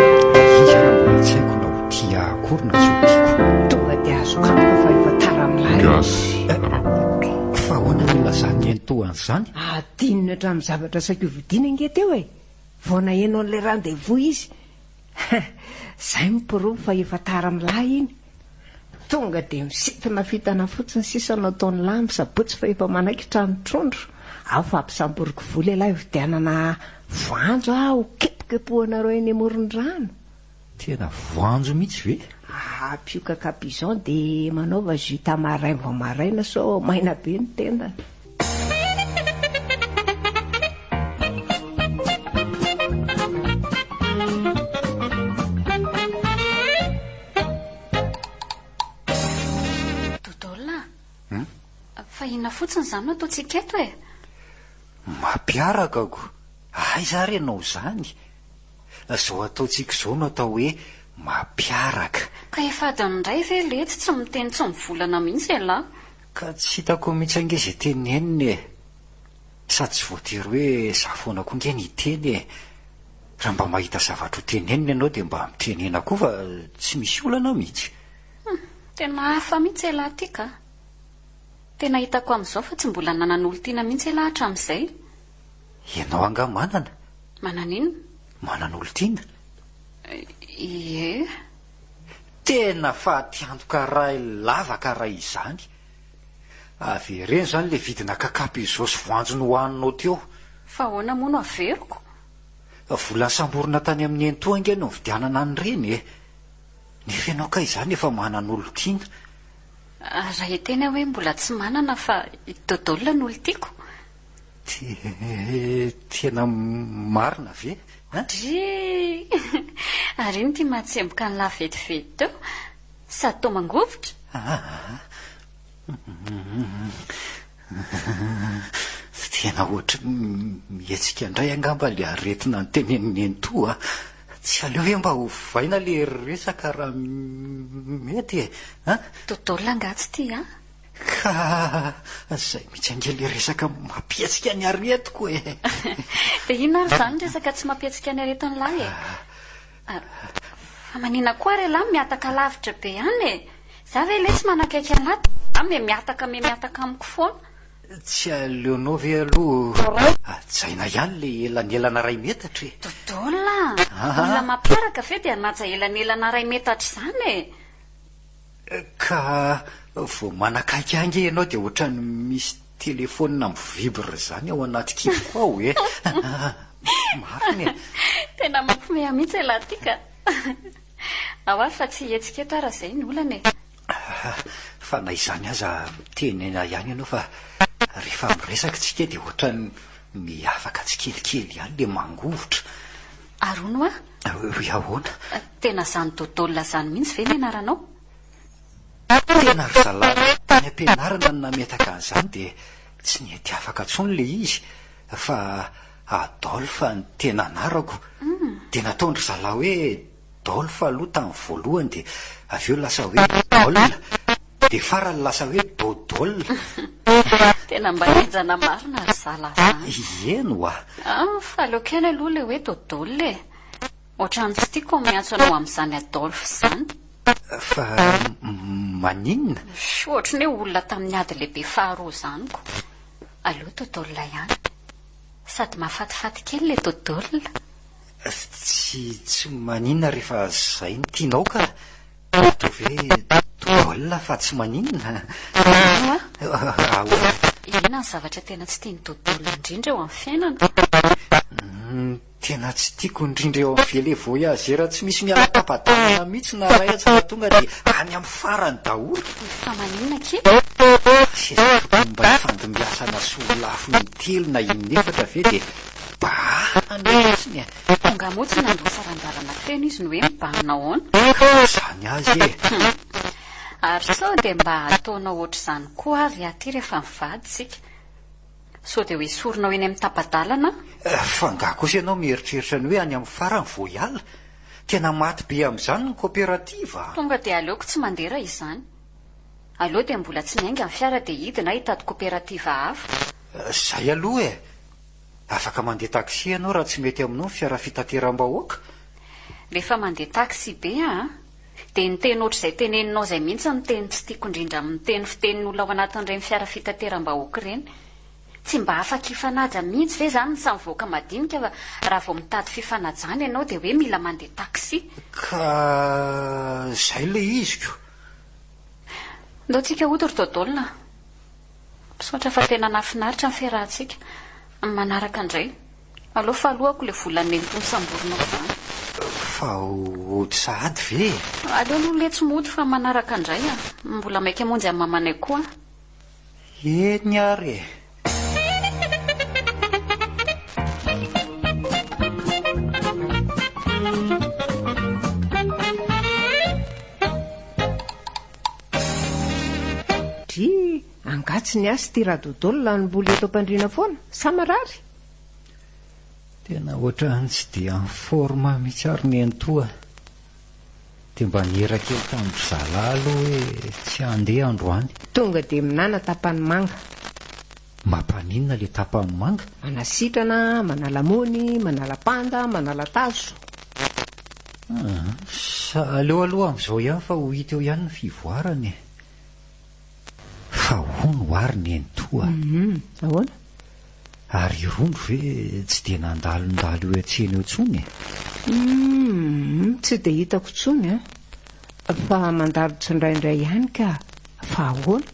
Izy raha mbola tsy haiko na ho tia akory na tsy ho tiako. Tonga dia azo kamiko fa efa tara amin'ilay. Gasy rakoto. Fa hoana no lazany entohan'izany? Adinina hatramin'ny zavatra saiko vidina ange teo e. Vao naheno an'ilay rendez-vous izy. Izay miporobo fa efa tara amin'ilay iny. Tonga dia misitona fitana fotsiny sisa nataony lamy sabotsy fa efa manaikitra ny trondro. Aho fa ampisamboriko vola ilahy vidianana voanjo aho kepokepohanareo eny amoron-drano. Tena voanjo mihitsy ve? Pioka capison dia manaova jus tamarin vao maraina so maina be ny tenda. inona fotsiny izany no ataontsika eto e? Mampiaraka ko. Aiza renao zany? Zao ataontsika izao no atao hoe mampiaraka. Ka efa adiny indray ve lety tsy miteny tsy mivolana mihitsy ialahy? Ka tsy hitako mihitsy ange izay teneniny e. Sady tsy voatery hoe za foana koa nge ny teny e. Raha mba mahita zavatra ho teneniny ianao dia mba mitenena koa fa tsy misy olana mihitsy. Tena hafa mihitsy ialahy ity ka. Tena hitako amin'izao fa tsy mbola nanan'olo tiana mihitsy ialahy hatramin'izay. Ianao anga manana? Manana inona? Manan'olo tiana? Ie. Tena fahatiantoka raha lavaka raha izany. Avereny zany le vidina kakapy izao sy voanjo no hohaninao teo. Fa ahoana moa no averiko? Volany samborina tany amin'ny ento ange no vidianana an'ireny e. Nefa ianao ka izany efa manan'olo tiana. Raha tena hoe mbola tsy manana fa dodolona no olo tiako. Tena marina ve? Dry ary iny tia matsemboka ny lavetivety teo. Sady tao mangovitra. Tena ohatra mihetsika indray angamba le aretina ny teneniny entoa. Tsy aleo hoe mba ho vaina le resaka raha mety e. Dodolona angatsy ty a? Ka zay mihitsy ange le resaka mampietsika ny aretiko e. Dia inona ary zany resaka tsy mampietsika ny aretin'ny lahy e? Fa manina koa re lahy miataka lavitra be ihany e. Za ve le tsy manakaiky anaty me miataka amiko foana. Tsy aleonao ve aloha jaina ihany le elanelana ray metatra e. Dodolona mila mampiaraka ve dia naja elanelana ray metatra izany e. Ka vao manakaiky ange ianao dia ohatrany misy telefonina mivibre zany ao anaty kiboko ao e. Marina e. Tena mampimeha mihitsy ialahy ty ka. Ahoa fa tsy hetsika eto ara izay ny olana e. Fa na izany aza tenena ihany ianao fa rehefa miresaka tsika dia ohatrany miafaka tsikelikely ihany le mangovotra. Arono a? Ahoana? Tena zany dodolona zany mihitsy ve ny anaranao? Tena ry zalahy tany am-pianarana no nametaka an'izany dia tsy nety afaka intsony le izy fa Adolphe ny tena anarako. Dia nataondry zalahy hoe Dolphe aloha tamin'ny voalohany dia avy eo lasa hoe Dol dia farany lasa hoe Dodol. Tena mba hijana marina ry zalahy zany. Eno a. Fa aleokely aloha le hoe Dodol e. Ohatrany tsy tiako miantso anao amin'izany Adolphe zany. Fa maninona? Ohatrany hoe olona tamin'ny ady lehibe faharoa zaniko. Aleo Dodolona ihany. Sady mahafatifaty kely le Dodolona. Tsy maninona rehefa zay ny tianao ka atao ve Dodolona fa tsy maninona. Inona ny zavatra tena tsy tiany Dodolona indrindra eo amin'ny fiainana? Tena tsy tiako indrindra eo amin'ny velevoyage raha tsy misy miara-tapatanana mihitsy na ray atsika tonga dia any amin'ny farany daholo. Fa maninona ke? Mba ifandimbiasana solafo ny telo na inefatra ve dia bahana mihitsiny e. Tonga moa tsy nandrosa randarana teny izy no hoe mibahana ahoana. Zany azy e. Ary sao dia mba ataonao ohatr'izany koa ary aty rehefa mivady sika. Sao dia hoe soronao eny amin'ny tapadalana? Fa nga kosa ianao mieritreritra ny hoe any amin'ny farany voiala. Tena maty be amin'izany ny kooperativa. Tonga dia aleoko tsy mandera izany. Aleo dia mbola tsy niainga ny fiara dia hidina hitady kooperativa hafa. Zay aloha e. Afaka mandeha taksi ianao raha tsy mety aminao ny fiara fitateram-bahoaka. Rehefa mandeha taksi be dia ny teny ohatr'izay teneninao izay mihitsy ny teny tsy tiako indrindra amin'ny teny fitenin'olona ao anatin'ireny fiara fitateram-bahoaka ireny. Tsy mba afaka hifanaja mihitsy ve zany samy voaka madinika fa raha vao mitady fifanajana ianao dia hoe mila mandeha taksi. Ka zay le iziko. Ndao tsika hoto ry Dodolona. Misaotra fa tena nafinaritra ny fiarahantsika. Manaraka indray. Aleo fa alohako le volany entony samborina izany. Fa ody sahady ve? Aleo aloha le tsy mody fa manaraka indray mbola maika monjy amin'ny mamanay koa. Eny ary e. Angatsiny asy ty radodolona ny mbola eto am-pandriana foana samarary. Tena ohatrany tsy dia ny forma mihitsy ary ny antoa. Dia mba nihera kely tamin'ny zalahy aloha hoe tsy handeha androany. Tonga dia minana tapany manga. Mampaninona le tapany manga? Manasitrana, manalamony, manalapanda, manalatazo. Aleo aloha amin'izao ihany fa ho hita eo ihany ny fivoarany. Fa hono ary ny antoa. Ahoana? Ary rondro ve tsy dia nandalondalo eo an-tsena eo intsony? Tsy dia hitako intsony fa mandalotra indraindray ihany ka fa ahoana?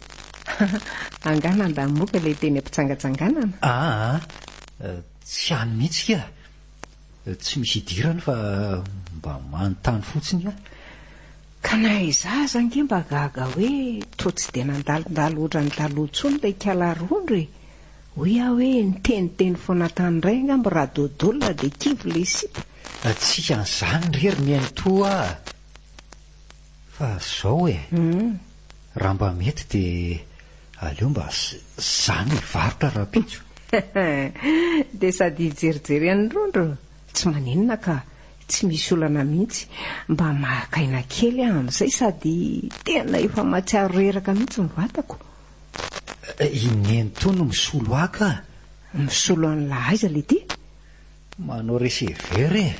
Angana andamoka ilay teny ampitsangatsanganana. Tsy hany mihitsy ka. Tsy misy idirany fa mba manontany fotsiny a. Ka na izaho zange mba gaga hoe toa tsy dia nandalondalo ohatran'ny taloha intsony ilay kalarondro e. Hoy aho hoe niteniteny foana tany iray angamba raha dodolona dia kivo ilay sipa. Tsika an'izany rery ny antoa. Fa zao raha mba mety dia aleo mba zany varotra rapitso. Dia sady hijerijery an'ny rondro. Tsy maninona ka tsy misy olana mihitsy. Mba mahakaina kely aho amin'izay sady tena efa matsiaro reraka mihitsy ny vatako. Ny antoa no misolo aka. Misolo an'ilay aiza le ty? Manao resevere.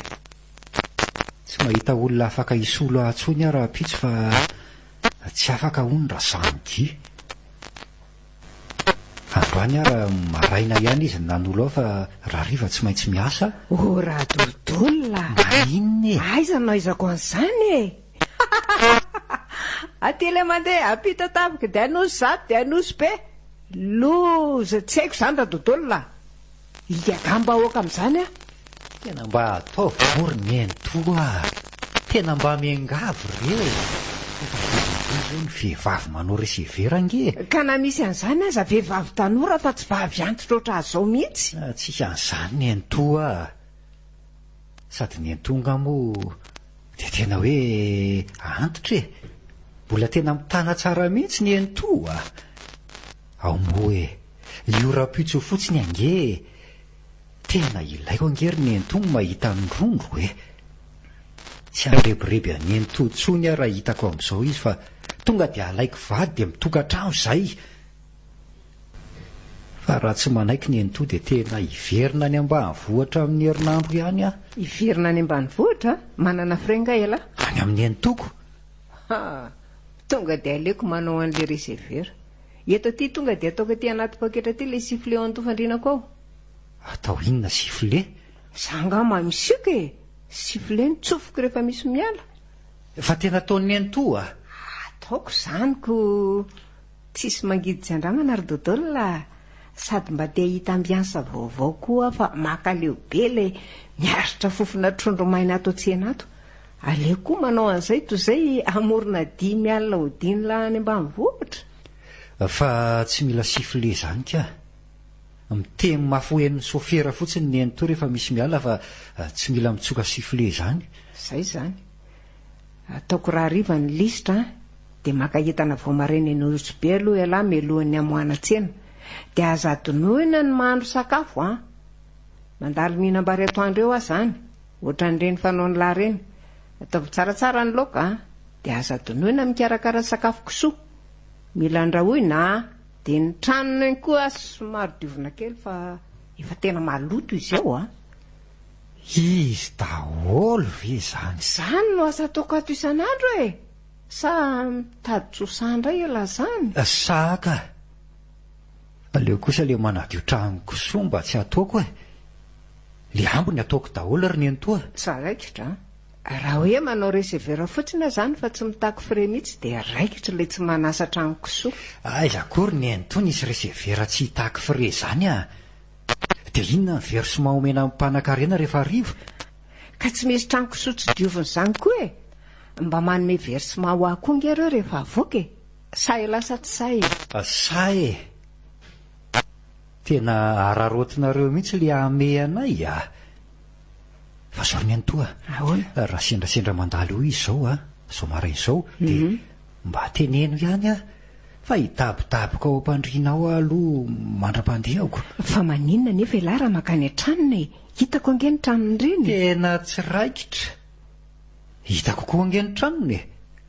Tsy mahita olona afaka hisolo atsony aho rapitso fa tsy afaka hono raha zany. Androany ara maraina ihany izy nanolo aho fa raha riva tsy maintsy miasa. Raha dodolona. Maninona e? Aiza no aizako an'izany e. Atele mandeha apita tapika dia anosy zato dia anosy be. Loza tsy haiko izany raha dodolona. Iagamba aoka amin'izany a. Tena mba atao vory ny antoa. Tena mba miangavy reo. Ny vehivavy manao resevera nge. Ka na misy an'izany aza vehivavy tanora fa tsy vavy antitra oatra azao mihitsy. Tsika an'izany ny antoa. Sady ny antonga moa dia tena hoe antitra e. Mbola tena mitana tsara mihitsy ny antoa. Ao moa io rapitso fotsiny ange. Tena ilaiko angery ny antonga mahita ny rondro e. Tsy hareboreby any antotsony aho raha hitako amin'izao izy fa tonga dia alaiko vady dia mitokantrano izay. Fa raha tsy manaiky ny antoa dia tena hiverina any ambanivohitra amin'ny herinandro ihany aho. Hiverina any ambanivohitra? Manana frenga ela? Any amin'ny antoko. Tonga dia aleoko manao an'ilay resevera. Eto aty tonga dia ataoko aty anaty paketra aty ilay sifle ao an-tofandrinako ao. Atao inona sifle? Zanga mamisika e. Sifle ny tsofoko rehefa misy miala. Fa tena ataon'ny antoa. Ataoko zaniko. Tsisy mangiditsy andramana ary dodolona. Sady mba te hita ambiansa vaovao koa fa makaleo be ilay miaritra fofona trondro maina ato an-tsena ato. Aleo koa manao an'izay toy izay amorona 10 alina ho 10 any ambanivohitra. Fa tsy mila sifle zany ka. Miteny mafoen'ny sofera fotsiny ny antoa rehefa misy miala fa tsy mila mitsoka sifle zany. Zay zany. Ataoko raha riva ny lisitra dia maka entana voamareina ny Orosbe aloha ialahy mialohan'ny hamoana tsena. Dia aza adinoina ny mahandro sakafo mandalo mihinam-bary atoandro eo aho zany. Ohatran'ireny fanao ny lahy ireny. Ataovy tsaratsara ny laoka dia aza adinoina mikarakara sakafo kisoa. Mila andrahoina dia ny tranony ihany koa somary diovina kely fa efa tena maloto izy ao Izy daholo ve zany? Zany no asa ataoko ato isan'andro e. Sa mitady tsosahandray ela zany. Saka. Aleo kosa le manadio trano kisoa mba tsy ataoko e. Le ambony ataoko daholo ary ny antoa. Tsaraikitra. Raha hoe manao resevera fotsiny zany fa tsy mitako fre mihitsy dia raikitra le tsy manasa trano kisoa. Aiza akory ny antoa nisy resevera tsy hitako fre zany dia inona ny versement omena amin'ny mpanan-karena rehefa arivo? Ka tsy misy trano kisoa tsy dioviny zany koa e. Mba manome versement ho akoho ngereo rehefa avoaka e. Sa e lasa tsy say e. Sa e. Tena ararotinareo mihitsy le ame anay Fa zao ny antoa. Ahoana? Raha sendrasendra mandalo io izao zao maraina izao dia mba teneno ihany fa hitabodaboka ao ampandrianao aloha mandra-pandehako. Fa maninona nefa ilara makany an-tranona e? Hitako angeny tranony reny. Tena tsy raikitra. Hitako koa angeny tranony e.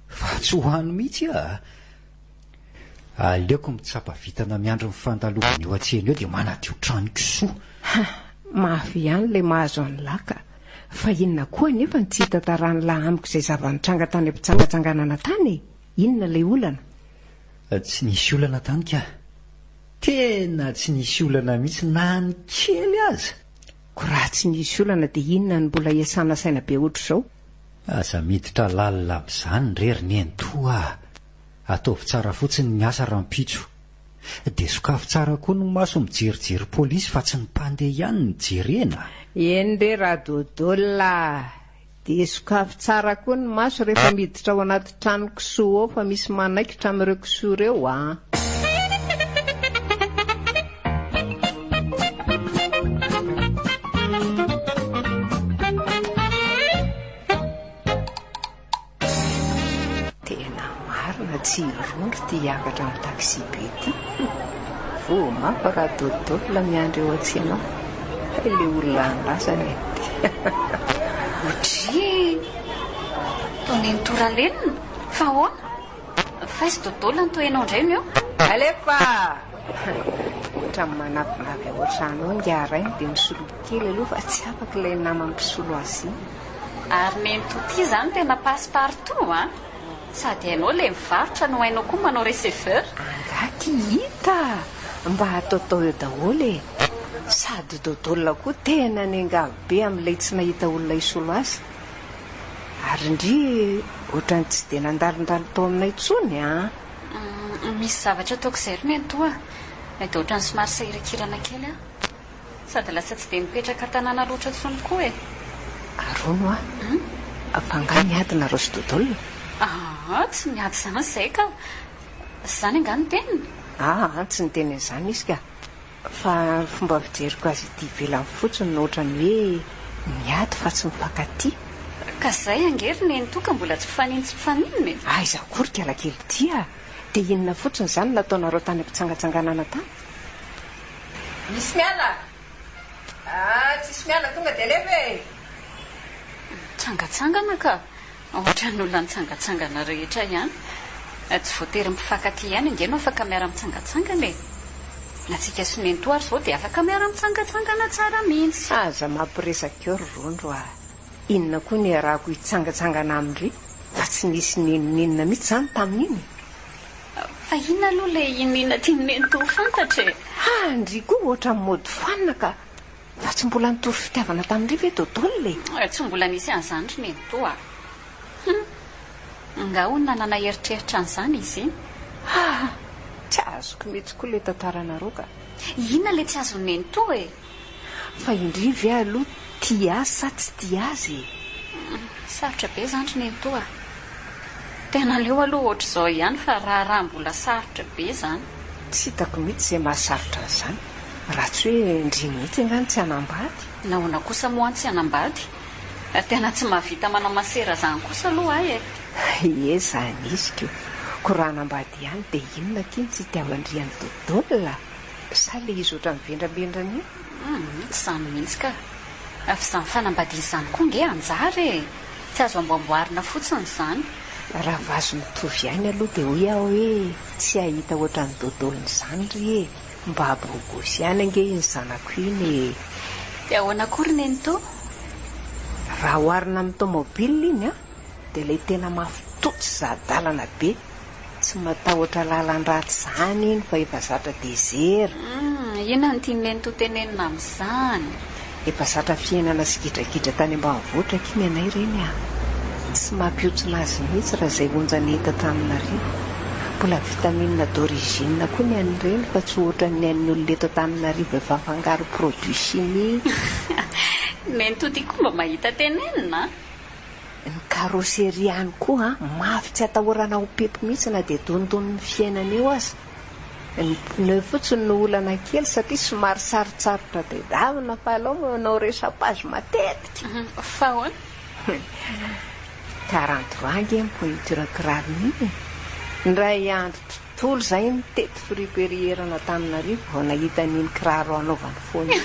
Fa tsy hohano mihitsy aleoko mitsapa vitana miandro mifandalovana eo an-tsena eo dia manadio trano kisoa. Mafy ihany le mahazo any laka. Fa inona koa nefa ny tsy hita taran'la amiko izay zavanitranga tany am-pitsangatsanganana tany e? Inona le olana? Tsy nisy olana tany ka. Tena tsy nisy olana mihitsy na ny kely aza. Ko raha tsy nisy olana dia inona ny mbola iasana saina be ohatr' izao? Aza miditra lalina amin'izany rery ny entoa. Ataovy tsara fotsiny ny asa rahampitso. Dia sokafy tsara koa no maso mijerijery polisy fa tsy ny mpandeha ihany ny jerena. Eny re raha dodola. Dia sokafy tsara koa ny maso rehefa miditra ao anaty trano kisoa ao fa misy manaikitra amin'ireo kisoa ireo Tena marina tsy rondro ty hiakatra amin'ny taxi be ty. Vo mafa raha dodola miandro eo an-tsena ao. Le olona andrasany ety. Otry tony ntoralenina fa hoana fa izy dodola ny toenao indray eo. Alefa ohatran'ny manavinavy ao an-trano ao ngarainy dia misoloky kely aloha fa tsy afaka ilay namam-pisolo azy iny. Ary nentoty izany tena passe-partout sady hainao le mivarotra no hainao koa manao receveur. Angaky hita mba hataotao eo daholo e. Sady dodola koa tena ny angavy be amin'ilay tsy nahita olona isolo azy. Ary indri ohatrany tsy dia nandalindalo tao aminay intsony Misy zavatra ataoko izay ro nentoa. Dia ohatrany somary sahirakirana kely sady lasa tsy dia mipetraka tanàna loatra intsony koa e. Arono fa nga miadina roso dodola. Tsy miady izany izay ka zany anga ny teniny. Tsy ny teny izany izy ka. Fa fomba fijeriko azy ity velany fotsiny no ohatrany hoe miady fa tsy mifankatia. Ka izay angery nentoka mbola tsy mpifaninina e. Izaho korika alakely tia. Dia inona fotsiny izany nataonareo tany am-pitsangatsanganana tany? Misy miala? Tsisy miala tonga dia alefa e. Tsangatsangana ka ohatran'olona nitsangatsangana rehetra ihany. Tsy voatery mpifankatia ihany angeno afaka miara mitsangatsangana e. Natsika sy nentoa ary izao dia afaka miara mitsangatsangana tsara mihitsy. Aza mampiresaka eo ry rondro Inona koa ny arahako hitsangatsangana amin'ireo fa tsy nisy ninonina mihitsy izany tamin'iny. Fa inona aloha le inona tiany nentoa fantatra e. Ndry koa ohatra ny mody foanina ka fa tsy mbola nitory fitiavana tamin'ireo ve dodola e. Tsy mbola nisy an'izany ry nentoa. Nga ho nanana eritreritra an'izany izy. Tsy azoko mihitsy koa le tantaranareo ka. Inona le tsy azony nentoa e. Fa indri ve aloha tia azy sa tsy tia azy e. Sarotra be izany ry nentoa. Tena leo aloha ohatra izao ihany fa raha mbola sarotra be izany. Tsy hitako mihitsy izay mahasarotra an'izany. Raha tsy hoe ndry mihitsy angany tsy hanambady. Nahoana kosa moa tsy hanambady. Tena tsy mahavita manamasera izany kosa aloha e. Zany izy ko. Ko raha hanambady ihany dia inona kiny tsy itiavan-driany dodola. Sa le izy ohatran'ny vendrabendrana io. Izany mihitsy ka. Fa izany fanambadiana izany koa nge anjara e. Tsy azo amboamboarina fotsiny izany. Raha vazo mitovy ihany aloha dia hoy aho hoe tsy ahita ohatran'ny dodoliny izany ry e. Mba haborogosy ihany ange iny zanako iny e. Dia ahoana kory nentoa? Raha oharina amin'ny tomobile iny dia ilay tena mafitotsy zadalana be. Tsy matahotra lalan-dratsy izany iny fa efa zatra dezera. Inona ny tiany nentoa tenenina amin'izany? Efa zatra fiainana sigidrakidra tany ambanivohitra kiny anay ireny tsy mampiotsona azy mihitsy raha izay onjany hita Antananarivo. Mbola vitamine d'origine koa ny an'ireny fa tsy ohatra ny an'ny olona eto Antananarivo efa afangaro produit chimique. Nentoa ity koa mba mahita tenenina. Ny karosserie ihany koa mafy tsy atahorana ho pepo mihitsy na dia donidoniny fiainana eo azy. Ny pneu fotsiny no olana kely satria somary sarotsarotra dadavina fa alao manao resapage matetika. Fa hoana? 40 rangy ny pointure kirarony iny. Ndray andro tontolo izay nitety friperierana taminarivo vao nahita n'iny kiraro anaovany foana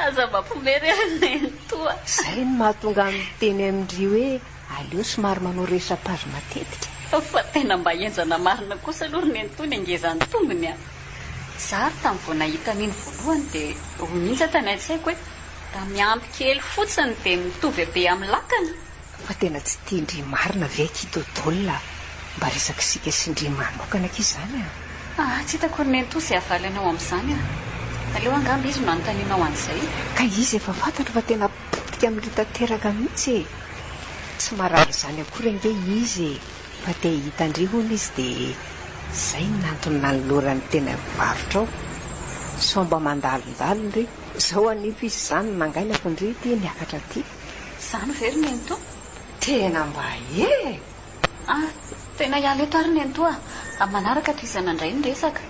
aza mampimery aneny toa izay no mahatonga miteny amindry hoe aleo somary manao resam-pazo matetika fa tena mba enjana marina kosa aloha rony toy ny angezany tombony a zary tamin'ny vao nahita n'iny voalohany dia mihitsy tany an-tsaiko hoe da miampy kely fotsiny dia mitovy be amin'ny lakana fa tena tsy tiandry marina ve kidodolona mba resaka sika sy ndry manokana k izany tsy hitako rony to sy havalanao amin'izany aleo angamba izy no anontanianao an'izay ka izy efa fantatro fa tena potika amin'ireo tanteraka mihitsy tsy marary izany akory ange izy fa te hitandry hono izy dia izay nantony nanolorany tena mivarotra ao sao mba mandalondalo ndry zao anifa izy izany nangaina fa ndry ty niakatra ty izany very ny to tena mba tena hiala eto ary ny toa manaraka to izana indray ny resaka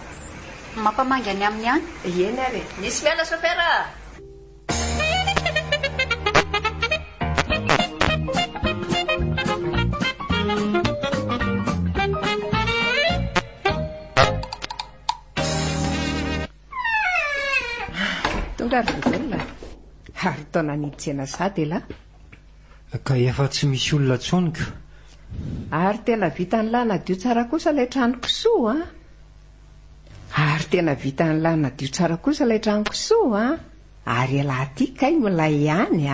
mampamangy any amin'ny any eny ary misy miala sopera tonga ry volona ary taona nidsena sady la ka efa tsy misy olona tsonika ary tena vita ny lana dio tsara kosa ilay trano kisoa ary tena vita ny lana dio tsara kosa ilay trano kisoa ary alaty kay milay ihany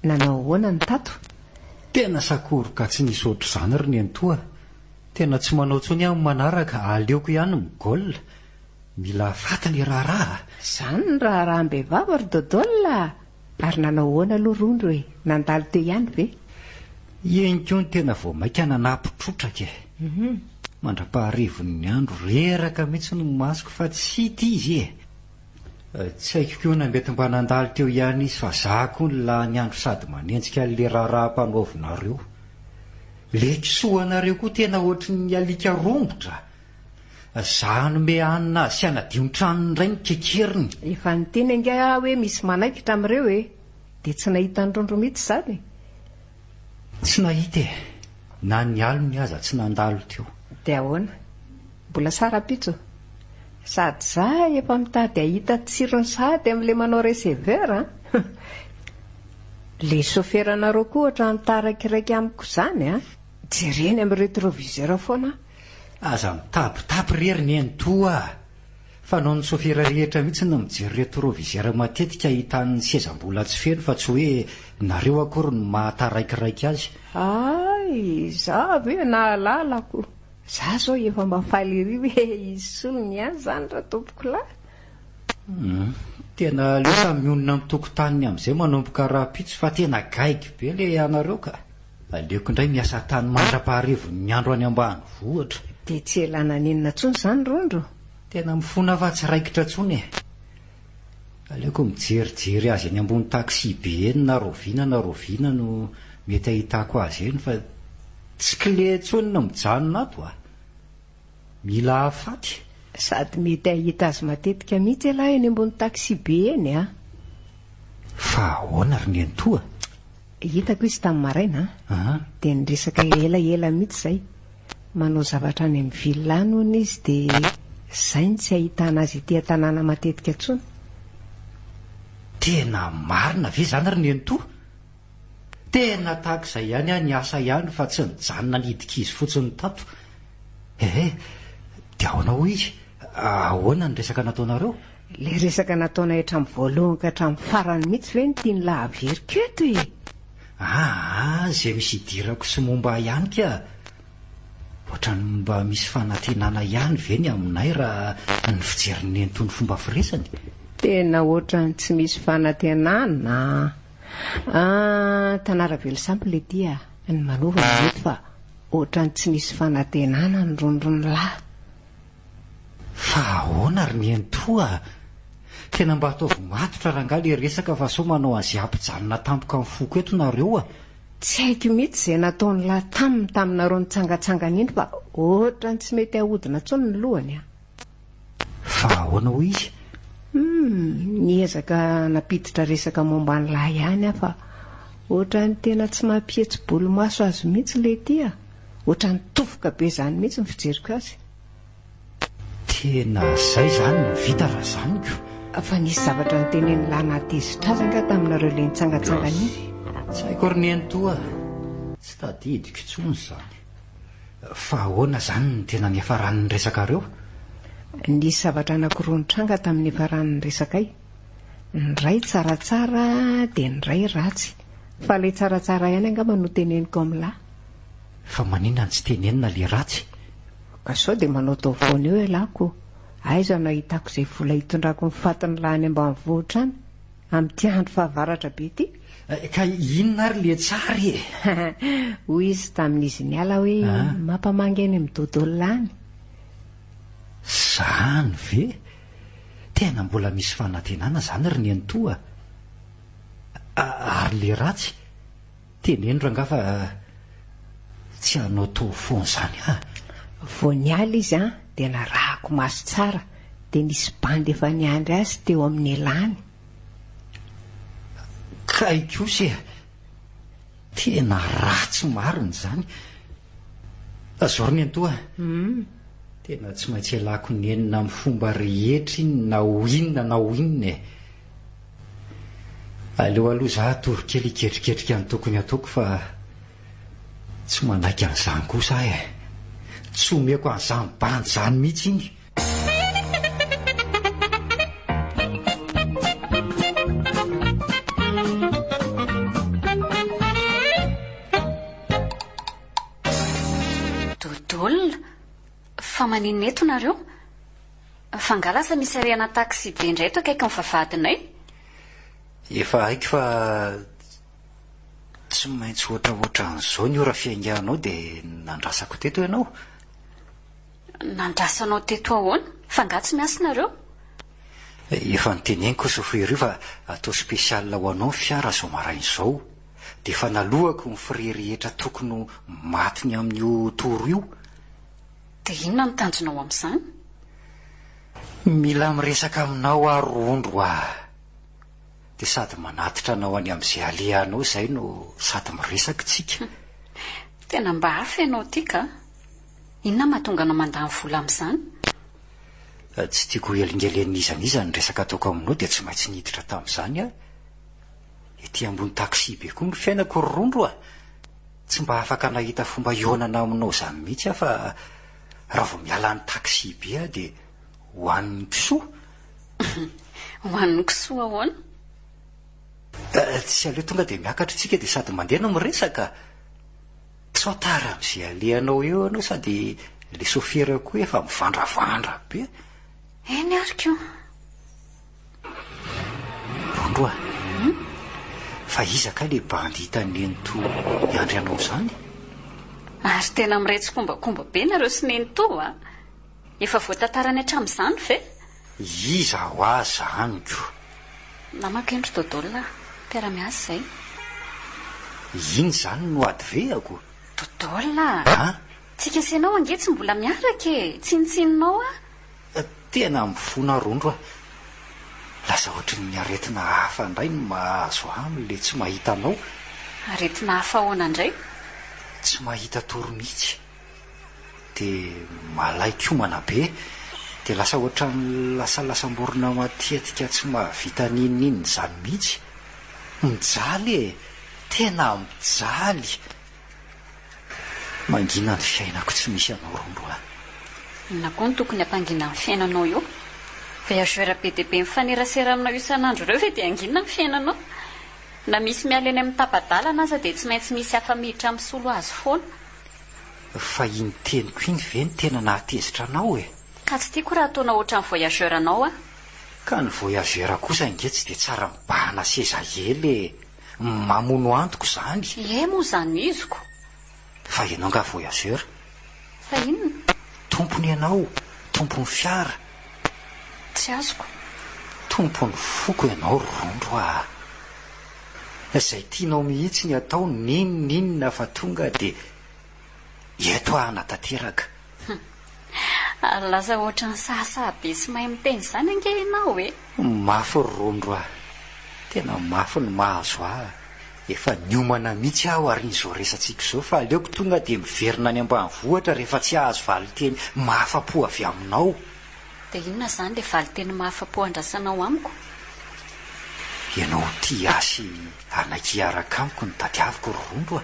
nanao ahoana ny tato tena sakoroka tsy nisy ohatr' izany ry ny antoa tena tsy manao tsony amin'ny manaraka aleoko ihany migaolina mila fatany raharaha izany ny raharaha-mbehivava ry dodolona ary nanao ahoana aloha rondro hoe nandalo teo ihany ve enikeo ny tena vao maika nanapitrotraka mandra-paharivon'ny andro reraka mihitsy no masoko fa tsy hita izy tsy haiko koa na mety mba nandalo teo ihany izy fa za koa ny la ny andro sady manenjika n'le raharaha-mpanaovinareo le kisoanareo koa tena ohatry ny alika rombotra za nome anina sy anadio ny tranony indray ny kekeriny efa nyteny anga hoe misy manaikitra amin'ireo dia tsy nahita ny rondro mihitsy izany tsy nahita na ny alony aza tsy nandalo teo dia ahoana mbola sarapitso sady za efa mitady ahita tsirony sady amin'le manao receveur le soferanareo koa ohatra nitarakiraiky amiko izany jereny amin'ny rétroviseur foana aza mitapitapy rery ny antoa fa nao ny sofera rehetra mihitsy no mijery rétroviseur matetika hitan'ny sezam-bola tsy feno fa tsy hoe nareo akory no mahataraikiraiky azy ay za ve nahalalako za zao efa mafaly ry hoe isolony ihany zany raha tompoko lahy tena losa mionona mitokotany amin'izay manomboka raha-pitso fa tena gaiky be le anareo ka aleoko indray miasa tany mandra-paharivon'ny andro any ambany vohatra dia tsy elana ninona ntsony izany rondro tena mifona fa tsy raikitra ntsony aleoko mijerijery azy any ambony taksi be eny na roviana no mety ahitako azy eny fa tsy kle ntsony no mijanona ato mila afaty sady mety ahita azy matetika mihitsy alahy eny ambony taksi be eny fa ahoana ry ny antoa hitako izy tamin'ny maraina dia niresaka elaela mihitsy izay manao zavatra any amin'ny villany hono izy dia izay ny tsy ahitana azy ity an-tanàna matetika ntsony tena marina ve zany ry ny antoa tena tahaka izay ihany ny asa ihany fa tsy nijanona nidika izy fotsiny tato dia ahoana ho izy ahoana ny resaka nataonareo le resaka nataona hatramin'ny voalohany ka hatramin'ny farany mihitsy ve ny tia ny lahaveriketo zay misy idirako sy momba ihany ka ohatrany mba misy fanantenana ihany ve ny aminay raha ny fijerin'ny entony fomba firesany tena ohatrany tsy misy fanantenana Tanàravelo sampy le dia ny manovana mety fa ohatrany tsy misy fanantenana ny rondrony lahy fa ahoana ry ny antoa tena mba ataovy matotra raha nga le resaka fa sao manao azy ampijanona tampoka amin'ny foko eto nareo tsy haiko mihitsy izay nataony lahy taminareo nitsangatsangana iny fa ohatrany tsy mety ahodina ntsony ny lohany fa ahoana ho izy niezaka napiditra resaka momba ny lahy ihany fa ohatrany tena tsy mampihetsi-bolo maso azy mihitsy le tia ohatra ny tofoka be izany mihitsy ny fijeriko azy. Tena zay zany no vita raha zaniko. Fa nisy zavatra ny teneny lanaty izy-trazanga taminareo le nitsangatsangana iny. Tsy haiko ry ny toa, tsy tadidiko intsony zany. Fa ahoana zany ny tena niefaran'ny resakareo? Nisy zavatra anankiroa nitranga tamin'ny efaran'ny resakay. Ny ray tsaratsara dia ny ray ratsy. Fa ilay tsaratsara ihany angamba no teneniko amin'lahy. Fa maninona tsy tenenina le ratsy? Ka sao dia manao tao foana eo ialako. Aiza nahitako izay vola hitondrako ny fatiny lahy any ambanivohitra any amin'ity andro fahavaratra be ity. Ka inona ary le tsara e? Hoy izy tamin'izy ny ala hoe mampamangy any amin'ny dodolona any. Zany ve? Tena mbola misy fanantenana zany ry ny toa. Ary le ratsy teneniro anga fa tsy hanao tao foana zany Vao niala izy dia narahako maso tsara, dia nisy bandy efa niandry azy teo amin'ny elany. Kaikosy tena ratsy mariny zany. Azao ry ny toa. Tena tsy maintsy alako ny enina amin'ny fomba rehetra iny na ho inona na ho inona e. Aleo aloha za torokely iketriketrika ny tokony ataoko fa tsy manaiky an'izany kosa e. Tsy omeko an'izany bandy zany mihitsy iny. Dodolona? Fa maninona eto nareo? Fangalasa misy ariana taxi be indray eto akaiky ny vavahadinay? Efa haiko fa tsy maintsy ohatraohatra an'izao ny ora fiainganao dia nandrasako teto ianao. Nandrasanao teto ahoana? Fa nga tsy miasa nareo? Efa niteneniko chauffeur io fa atao spécial ho anao ny fiara zao marain'izao. Dia efa nalohako ny frais rehetra tokony matiny amin'io toro io. Dia inona ny tanjonao amin'izany? Mila miresaka aminao arondro dia sady manatitra anao any amin'izay alehanao izay no sady miresaka tsika. Tena mba hafa ianao ity ka? Inona mahatonga anao mandany vola amin'izany? Tsy tiako elingelen'izan'iza ny resaka ataoko aminao dia tsy maintsy niditra tamin'izany ety ambony taxi be koa ny fiainako rondro tsy mba afaka nahita fomba ionana aminao zany mihitsy fa raha vao miala ny taxi be dia ho an'ny kisoa. Ho an'ny kisoa ahoana? Tsy aleo tonga dia miakatra tsika dia sady mandeha no miresaka. Sao tara amin'izay alehanao eo anao sady le chauffeur koa efa mivandravandra be. Eny ariko. Rondro fa iza ka le bandy hitan'ny ento iandry anao zany? Ary tena miretsi-kombakomba be nareo sy nento efa voatantarany hatramin'izany ve? Iza ho azy zanyko. Namakendro dodolona mpiara-miasa izay. Iny zany no ady veako. Dodolona tsika senao ange tsy mbola miaraka e, tsinitsinonao Tena mifona rondro lasa ohatran'ny aretina hafa indray no mahazo am'le tsy mahita anao. Aretina hafa ahoana indray? Tsy mahita toro mihitsy dia malaikomana be dia lasa ohatran'ny lasalamborona matetika tsy mahavita ninina zany mihitsy. Mijaly tena mijaly. Mangina ny fiainako tsy misy anao rondro Na koa ny tokony hampangina ny fiainanao io? Voyageur be dia be mifanerasera aminao isan'andro ireo ve dia angina ny fiainanao? Na misy miala eny amin'ny tapadalana aza dia tsy maintsy misy hafa miditra misolo azy foana. Fa iny teniko iny ve ny tena nahatezitra anao Ka tsy tiako raha ataona ohatra ny voyageur anao Ka ny voyageur kosa inge tsy dia tsara mibahana seza ely mamono antoko zany. Moa zany iziko. Fa ianao nga voyageur? Fa inona? Tompony ianao, tompony fiara. Tsy azoko. Tompony foko ianao rondro izay tianao mihitsy ny atao ninina fa tonga dia eto natateraka. Laza ohatra ny sahasahabe sy mahay miteny izany ange ianao Mafy rondro tena mafy ny mahazo efa niomana mihitsy aho arian'izao resantsika izao fa aleoko tonga dia miverina any ambanivohitra rehefa tsy ahazo valiteny mahafa-po avy aminao. dia inona izany ilay valiteny mahafa-po andrasanao amiko? Ianao ty asy anaky araka amiko ny tadiaviko ry Rondro a.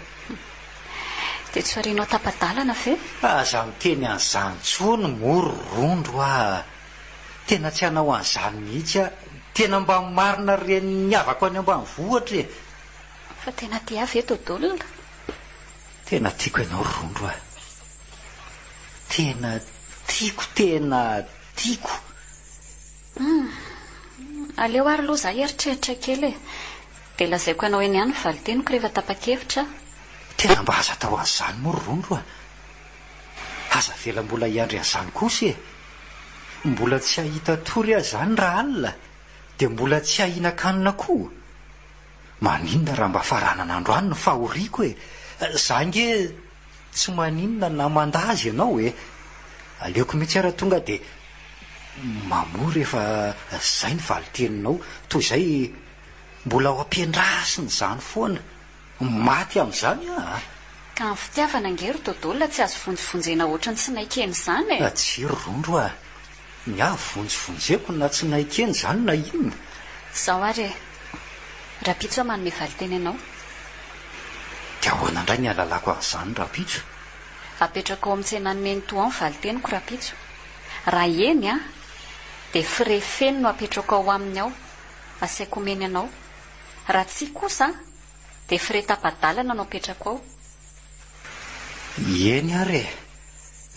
dia tsy farianao tapa-dalana ve? Aza miteny an'izany tsony mory Rondro a. Tena tsy hanao an'izany mihitsy a. Tena mba marina reny niavako any ambanivohitra e. fa tena ty avy eto dolona. Tena tiako ianao ry Rondro a. Tena tiako. Aleo ary aloha za eritreritra kely e. dia lazaiko ianao eny ihany valiteniko rehefa tapa-kevitra. Tena mba aza tao an'izany moa ry Rondro a. Aza vela mbola hiandry an'izany kosa e. Mbola tsy hahita tory aho zany raha alina, dia mbola tsy hahinan-kanina koa. Maninona raha mba faranana androany no fahoriako e. Za nge tsy maninona na mandazy ianao e. Aleoko mihitsy ara tonga dia mamoa rehefa zay ny valiteninao, toy izay mbola ao ampiandrasiny izany foana. Maty amin'izany a. ka ny fitiavana ngery dodolona tsy azo vonjevonjena ohatrany tsy naikeny izany e. Tsy ry Rondro a. Ny aho vonjevonjeko na tsy naikeny izany na inona. Zao ary e. Rapitso manome valiteny ianao. Dia ahoana indray ny ahalalako an'izany Rapitso? apetraka ao amin'ny tsenany mentoa ao ny valiteniko Rapitso. Raha eny a dia frais feno no apetraka ao aminy ao, asaiko omeny anao. Raha tsy kosa dia frais tapa-dalana no apetraka ao. Eny ary e.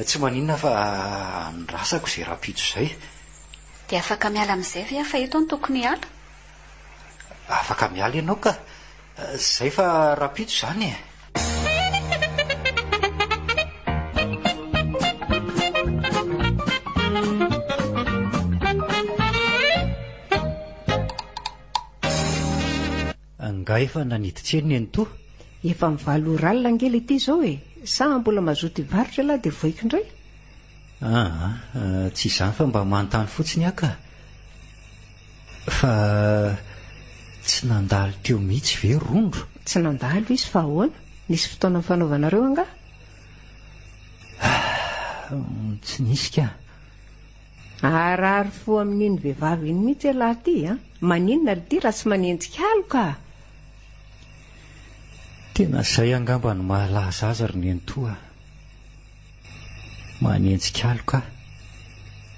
Tsy maninona fa ndrasako izay Rapitso izay. dia afaka miala amin'izay ve fa eto no tokony hiala? Afaka miala ianao ka. Zay fa Rapitso izany e. Nga efa naniditseny eny to? Efa mivalo ralina angely ity izao e. Sa mbola mazoto hivarotra lahy dia voiko indray? Tsy izany fa mba manontany fotsiny aka. Fa tsy nandalo teo mihitsy ve Rondro? Tsy nandalo izy fa ahoana? Nisy fotoana fanaovanareo anga? Tsy nisy ka. Arary fo amin'iny vehivavy iny mihitsy lahy ty a. Maninona ry ty raha tsy manenjika aloka? Tena izay angamba no mahalaza azy ry nentoa. Manenjika aloka.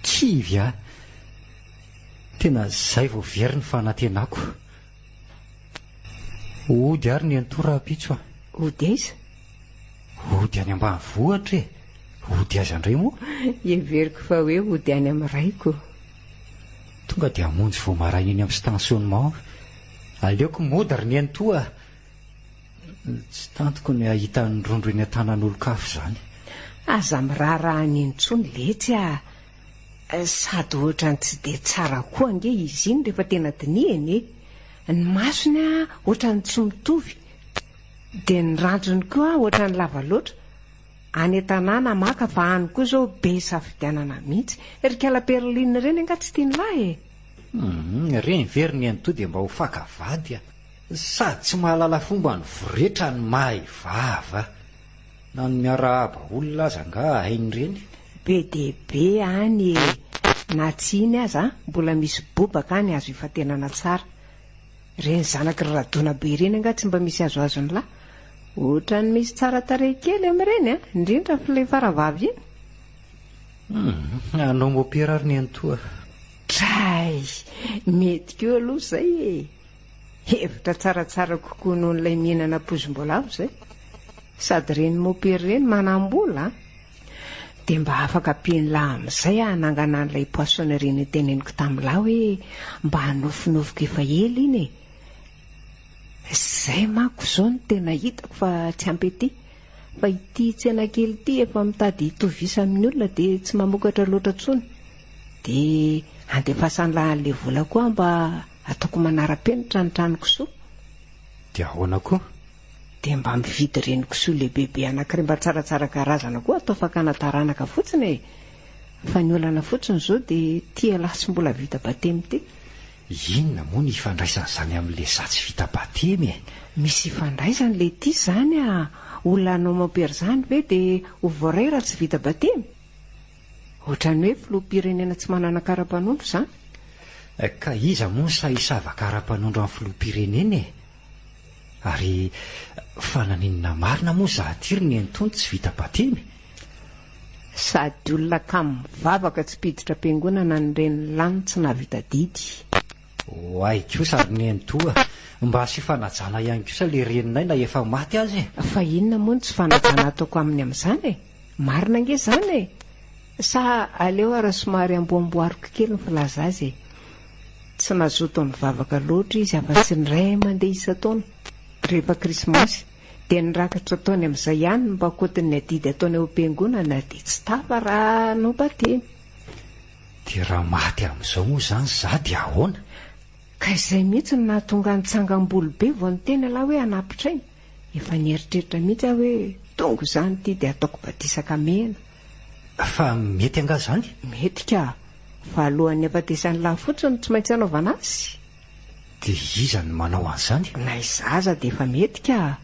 Kivy a. Tena izay vao very ny fanantenako. Ody ary nentoa Rapitso a. Ody aiza? Ody any ambanivohitra e. Ody aza indray moa. Everiko fa hoe ody any amin'ny raiko. Tonga dia hamonjy vao maraina eny amin'ny stationnement. Aleoko mody ry nentoa. Tsy tantoko ny ahita ny Rondro eny an-tanan'olon-kafo izany. Aza miraharaha ny intsony letsy a. Sady ohatrany tsy dia tsara koa ange izy iny rehefa tena dinihany e. Ny masony a ohatrany tsy mitovy, dia ny ranjony koa ohatrany lava loatra. Any an-tanàna maka fa any koa zao be safidianana mihitsy. Rikala Perline ireny anga tsy tiany lahy e. Reny very ny nentoa dia mba ho fakavady a. Sady tsy mahalala fomba ny voretra ny mahivava. Na ny miarahaba olona aza nga hainy reny. Be dia be any e. Na tsy iny aza mbola misy bobaka any azo ifatenana tsara. Reny zanaky radona be ireny anga tsy mba misy azoazony lahy. Ohatrany misy tsara tarehy kely amin'ireny a. Indrindra fa ilay faravavy iny. Anao mopera ary nentoa. Tray, mety keo aloha izay e. Hevitra tsaratsara kokoa noho n'ilay mihinana pozim-boalavo izay. Sady reny mopera reny manam-bola. Dia mba afaka ampiany lahy amin'izay hanangana n'ilay poisson reny teneniko tamin'lahy hoe mba hanofinofiko efa ela iny e. Izay manko izao no tena hitako fa tsy ampy ety. Fa ity tsena kely ity efa mitady hitovisa amin'ny olona dia tsy mamokatra loatra intsony. Dia andefasan'lahy an'ilay vola koa mba ataoko manara-penitra ny trano kisoa. Dia ahoana koa? Dia mba mividy reny kisoa lehibehibe anankiray mba tsaratsara karazana koa atao fakana taranaka fotsiny e. Fa ny olana fotsiny izao dia tia lasy mbola vita batemy ity. Inona moa ny ifandraisan'izany amin'ilay zatsy vita batemy e? Misy ifandraisany le ty zany olona anao mampera zany ve dia ho voaray raha tsy vita batemy? Ohatran'ny hoe filoham-pirenena tsy manana kara-panondro zany. Ka iza moa ny sahisava kara-panondro amin'ny filoham-pirenena e? Ary fananinana marina moa zahatiry ny entony tsy vita batemy. Sady olona kamo mivavaka tsy piditra am-piangonana ny reny lanitsy na vita didy. Hoay kosa ary ny entoa mba sy fanajana ihany kosa le reninay na efa maty azy e. Fa inona moa ny tsy fanajana ataoko aminy amin'izany e? Marina nge zany e? Sa aleo ara somary amboamboariko kely ny filaza azy e? Tsy nazoto mivavaka loatra izy afa-tsy ny ray mandeha isa-taona rehefa krismasy dia nirakatra ataony amin'izay ihany mba kotin'ny adidy ataony eo am-piangonana dia tsy tafa raha no batemy. Dia raha maty amin'izao moa zany za dia ahoana? Ka izay mihitsy no nahatonga nitsangam-bolo be vao niteny lahy hoe anapitrainy. Efa nieritreritra mihitsy aho hoe tonga izany ity dia ataoko batisaka mena. Fa mety anga zany? Mety ka, fa alohan'ny ampatesan'ny lahy fotsiny tsy maintsy anaovana azy. Dia iza ny manao an'izany? Na izaza dia efa mety ka.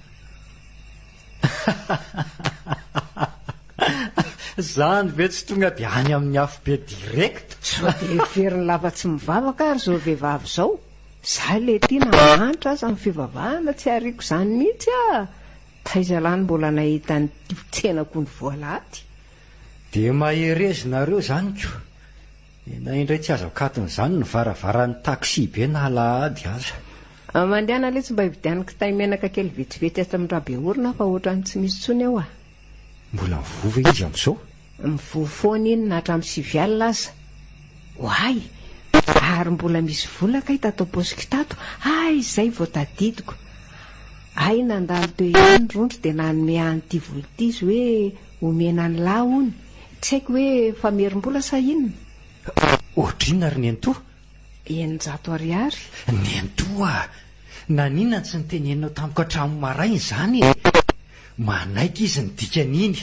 Zany ve tsy tonga dia any amin'ny afo be direct? Sao dia veriny lava tsy mivavaka ary zao vehivavy izao. Za le tiana mantra aza amin'ny fivavahana tsy ariako izany mihitsy taiza lany mbola nahita ny tsenako ny voalaty. Dia maherezonareo zany ko. Na indray tsy azo akaton'izany ny varavaran'ny taksi be na alahady aza. Mandehana le tsy mba hividian'ny kitay menaka kely vetsivetsy ato amin'ny rabe orona fa ohatrany tsy misy tsony ao Mbola mivova izy amin'izao? Mivovo foana iny na hatramin'ny 7 alina aza. Hoay, ary mbola misy vola kay tato am-paosiko tato. Izay vao tadidiko. Nandalo teo ihany rondro dia nanome an'ity vola ity izy hoe omena ny lahy hony. Tsy haiko hoe famerim-bola sa inona. Ohatrinona ry Nentoa? 900 ariary. Nentoa, naninona tsy niteneninao tamiko hatramin'ny maraina izany e? Manaiky izy ny dikan'iny.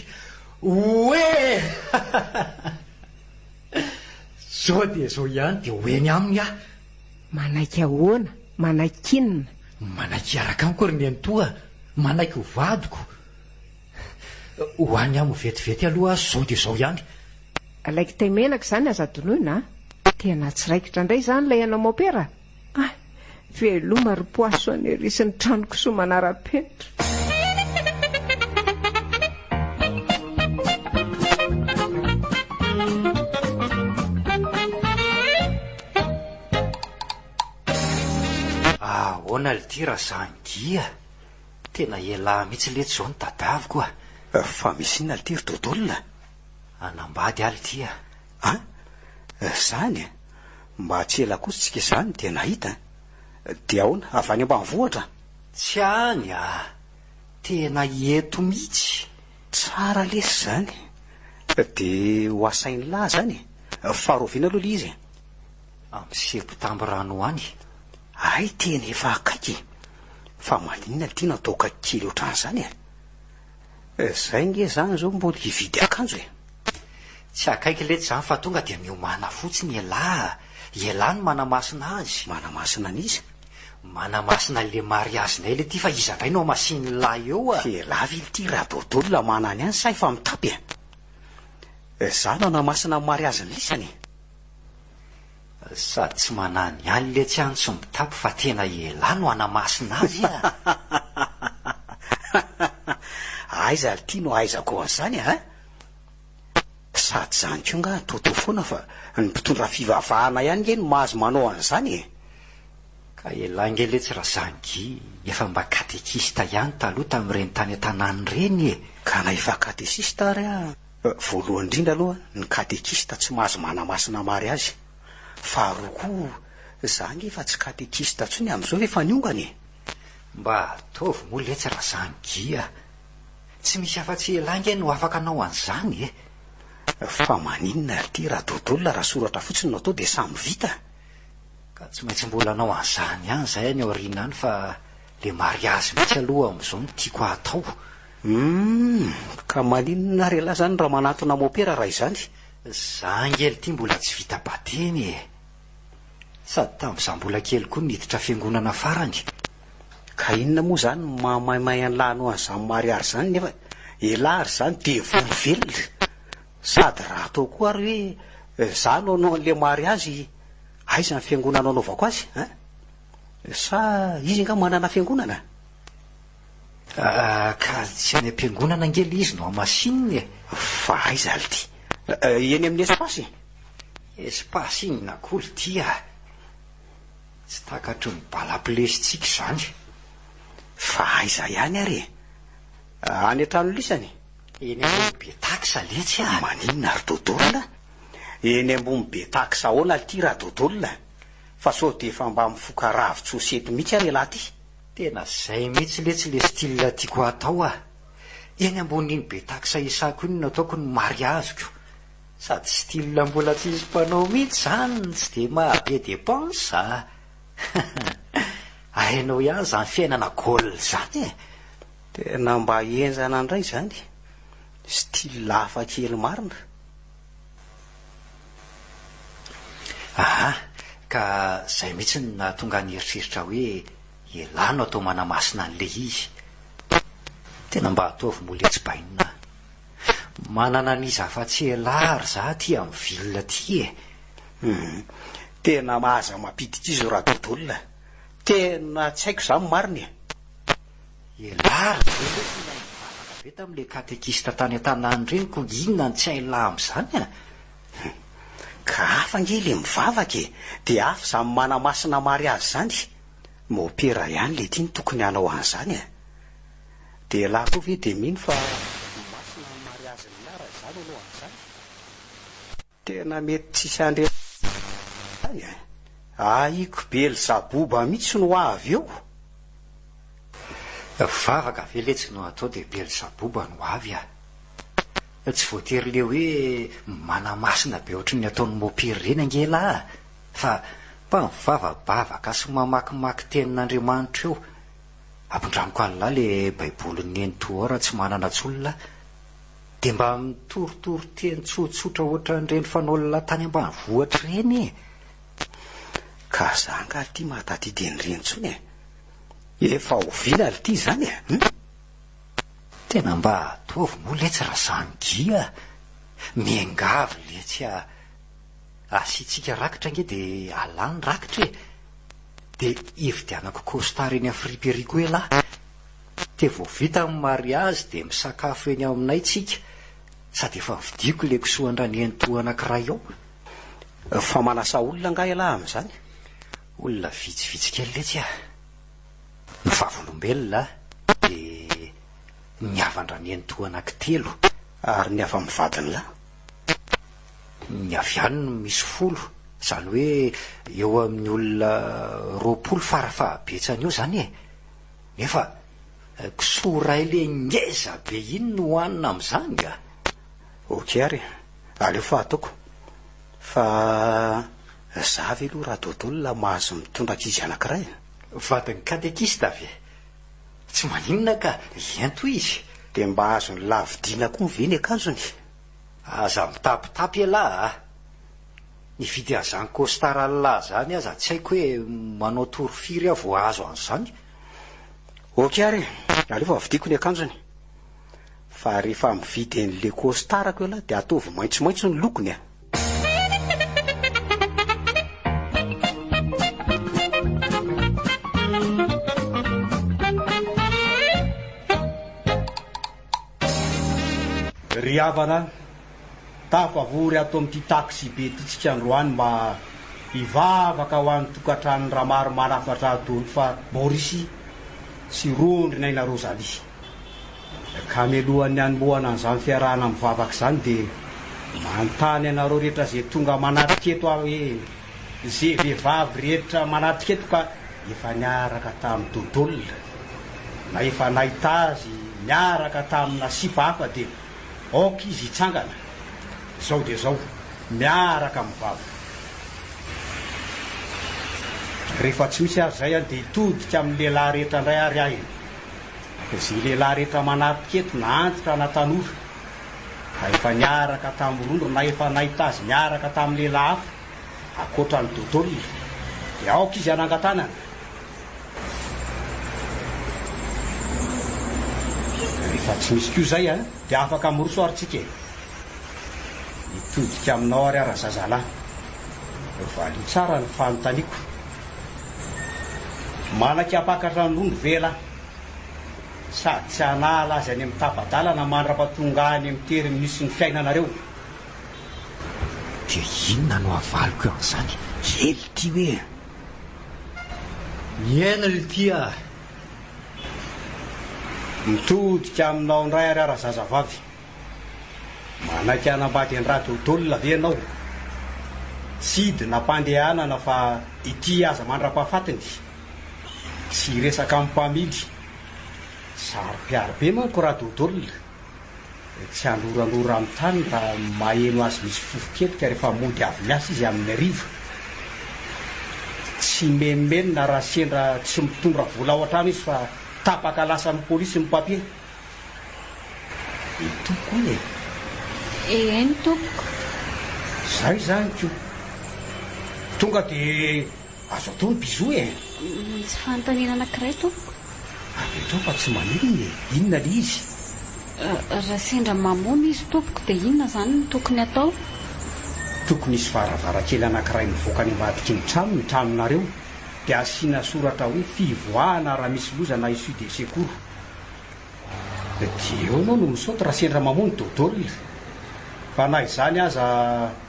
Oe! Zao dia zao ihany dia hoeny aminy aho. Manaiky ahoana? Manaiky inona? Manaiky araka amiko ry Nentoa. Manaiky ho vadiko. Ho any amin'ny vetivety aloha zao dia zao ihany. Alaiky tay menaka zany aza donoina. Tena tsiraikitra indray zany ilay anao maopera. Veloma ry poaso anerisin'ny tranoko soa manara-penitra. Ahoana lidira zangia? Tena ela mihitsy lety zao ny tadaviko Fa misy inona litiry dodolona? Anambady alitia. Zany mba tsy ela kosa tsika izany dia nahita. Dia ahoana avy any ambanivohitra? Tsy any tena eto mihitsy. Tsara lesy zany. Dia ho asainy lahy zany. Faharoviana aloha le izy. Amin'ny septambrano any. Ay tena efa akaiky. Fa maninona tia natao kaiky kely ohatran'izany Zay nge zany zao mbola hividy akanjo Tsy akaiky lety zany fa tonga dia miomana fotsiny ela ny manamasina azy. Manamasina an'izy? Manamasina le mariazinay le ty fa iza indray no masiny lahy eo Lavy ity raha dodolo manany any say fa mitapy Za no namasina mariazina isany. Sady tsy manany any le tsy any tsy mitapy fa tena ela no anamasina azy Aiza ity no aizako an'izany Sady zany ko nga toto foana fa ny mpitondra fivavahana ihany nge no mahazo manao an'izany Ka ela nge le tsy raha zangy efa mba katekista ihany taloha tamin'ireny tany an-tanàny reny Ka na efa katesista ary voalohany indrindra aloha ny katekista tsy mahazo manamasina mary azy. Faharoa koa za nge efa tsy katekista tsony amin'izao efa niongany Mba ataovy moa le tsy raha zangy tsy misy afa-tsy ela nge no afaka anao an'izany Fa maninona ry ty raha dodolona raha soratra fotsiny no atao dia samy vita. Ka tsy maintsy mbola anao an'izany ihany zay any aoriana any fa le mariazy mihitsy aloha amin'izao no tiako atao. Ka maninona ry lahy zany raha manatona maopera raha izany? Za ngely ty mbola tsy vita batemy sady tamin'izah mbola kely koa niditra fiangonana farany. Ka inona moa zany mahamaimay an'lano an'izany mariary zany nefa elary zany de volovelona sady raha atao koa ary hoe za no anao an'le mariazy aiza ny fiangonana anaovako azy sa izy nga manana fiangonana? Ka tsy any am-piangonana angely izy no amasininy fa aiza ality eny amin'ny espasy iny nakolo tia tsy takatry ny balaplesitsika zany. Fa aiza ihany ary any an-trano lisany eny ambony be taksa letsy maninona ary dodolona eny ambony be taksa ahoana ty raha dodolona fa sao de efa mba mifoka ravitsosety mihitsy ary lahy ty. Tena zay mihitsy letsy le style tiako atao eny ambonin'iny be taksa isako iny nataoko ny mariaziko sady style mbola tsy izy mpanao mihitsy zany tsy de mahabe dépense hainao ihany zany fiainana gôl zany tena mba enzana indray zany style lafa kely marina. Ka zay mihitsy ny nahatonga ny eritreritra hoe elano atao manamasina an'le izy. Tena mba ataovy moletsy bainina manana n'izy afa-tsy elary za ty amin'ny vilina ty tena mahaza mampiditra izy raha dodolona tena tsy haiko zany marina elary be tam'le katekista tany an-tanany reny ko inona ny tsy haila am'izany ka hafa ngely mivavaka de hafa zany manamasina mariazy zany mopera ihany le ty ny tokony hanao an'izany de laha koa ve de mino fa masina mariazy miara zany anao an'izany tena mety tsisy andre aiko Belzaboba mihitsy no avy eo. Vavaka veletsy no atao de Belzaboba no avy tsy voatery le hoe manamasina be ohatry ny ataon'ny mopera reny angela fa mba mivavabavaka sy mamakimaky tenin'Andriamanitra eo ampindramiko an'lahy le baiboliny enitoara tsy manana tsolona de mba mitorotoro teny tsotsotra ohatra n'ireny fanaolona tany ambanivohitra reny ka zanga ty mahatadidiny reny tsony efa ovina ly ty zany tena mba ataovy moa letsy raha zany gia miangavy letsy asitsika rakitra nge de alany rakitra de ividianako costard eny afriperiko hoe lahy te vo vita amin'ny mariazy de misakafo eny aminay tsika sady efa vidiko le kisoandrany enito anankiray ao fa manasa olona nga elahy am'izany olona vitsivitsy kely letsy ny vavolombelona de ny avandrany enito anankitelo ary ny afa mivadiny lahy ny avy any no misy folo zany hoe eo amin'ny olona roapolo farafahabetsany eo zany nefa kisoray le ngeza be iny no hoanina am'izany ok ary aleo fa ataoko fa za ve aloha raha dodolona mahazo mitondraka izy anankiray vadiny katekista avy tsy maninona ka ento izy de mba azo ny lavidina koa miveny akanjony aza mitapitapy elahy nividy an'izany costard alalahy zany aza tsy haiko hoe manao torofiry avo azo an'izany ok ary aleo fa vidiko ny akanjony fa rehefa mividy an'le costarako elahy de ataovy maitsomaitso ny lokony ry havana tafavory ato amin'ity taxi be tytsika androany mba hivavaka ho an'ny tokantrano raha maro manafatra adolo fa Borisy sy rondry naina Rosalie ka melohan'ny anombohana an'izany fiarahana mivavaka zany de mantany anareo rehetra zay tonga manatiketo hoe zay vehivavy rehetra manatiketo ka efa niaraka tamin'ny dodolona na efa nahita azy niaraka tamina sipa hafa de ok izy hitsangana zao de zao miaraka mivavaka rehefa tsy misy azy zay any de hitodika amin'ny lehilahy rehetra indray ary ahy zay lehilahy rehetra manatiketo na antitra na tanora ka efa niaraka tamin'ny rondro na efa nahita azy niaraka tamin'ny lehilahy hafa akoatra ny dodolona dia aoka izy anangatanana. Rehefa tsy misy koa zay a dia afaka morosoaritsika hitodika aminao ary ara-zazalahy. Valy tsara ny fanontaniako. Manaky apakatra ny vela sady tsy hanala azy any amin'ny tabadalana mandra-patonga any amin'ny tery misy ny fiainanareo. dia inona no avaliko an'izany zely ty hoe miaina ltia mitodika aminao ndray ary ara-zazavavy. Manaky anambady an-draha tontolona ve ianao? Tsy idina-pandehanana fa ity aza mandra-pahafatiny. Tsy resaka amin'ny mpamily. Saro-piaro be manko raha tontolona. Tsy anoranora amin'ny tany raha maheno azy misy fofokelika rehefa mody avy miasa izy amin'ny arivo. Tsy memenina raha sendra tsy mitondra vola ao an-trano izy fa tapaka lasa amin'ny polisy ny papie. Itoko e. Eny tompoko. Zay zany ko. Tonga dia azo atao ny bizo e. Misy fanontaniana anankiray tompoko. Avetrao fa tsy manino e. Inona le izy? Raha sendra mamono izy tompoko dia inona zany no tokony atao? Tokony isy varavarakely anankiray mivoaka ny ambadiky ny trano ny tranonareo dia asiana soratra hoe fivoahana raha misy loza na issue de secours. Dia eo anao no misaoty raha sendra mamono tontolona. Fa na izany aza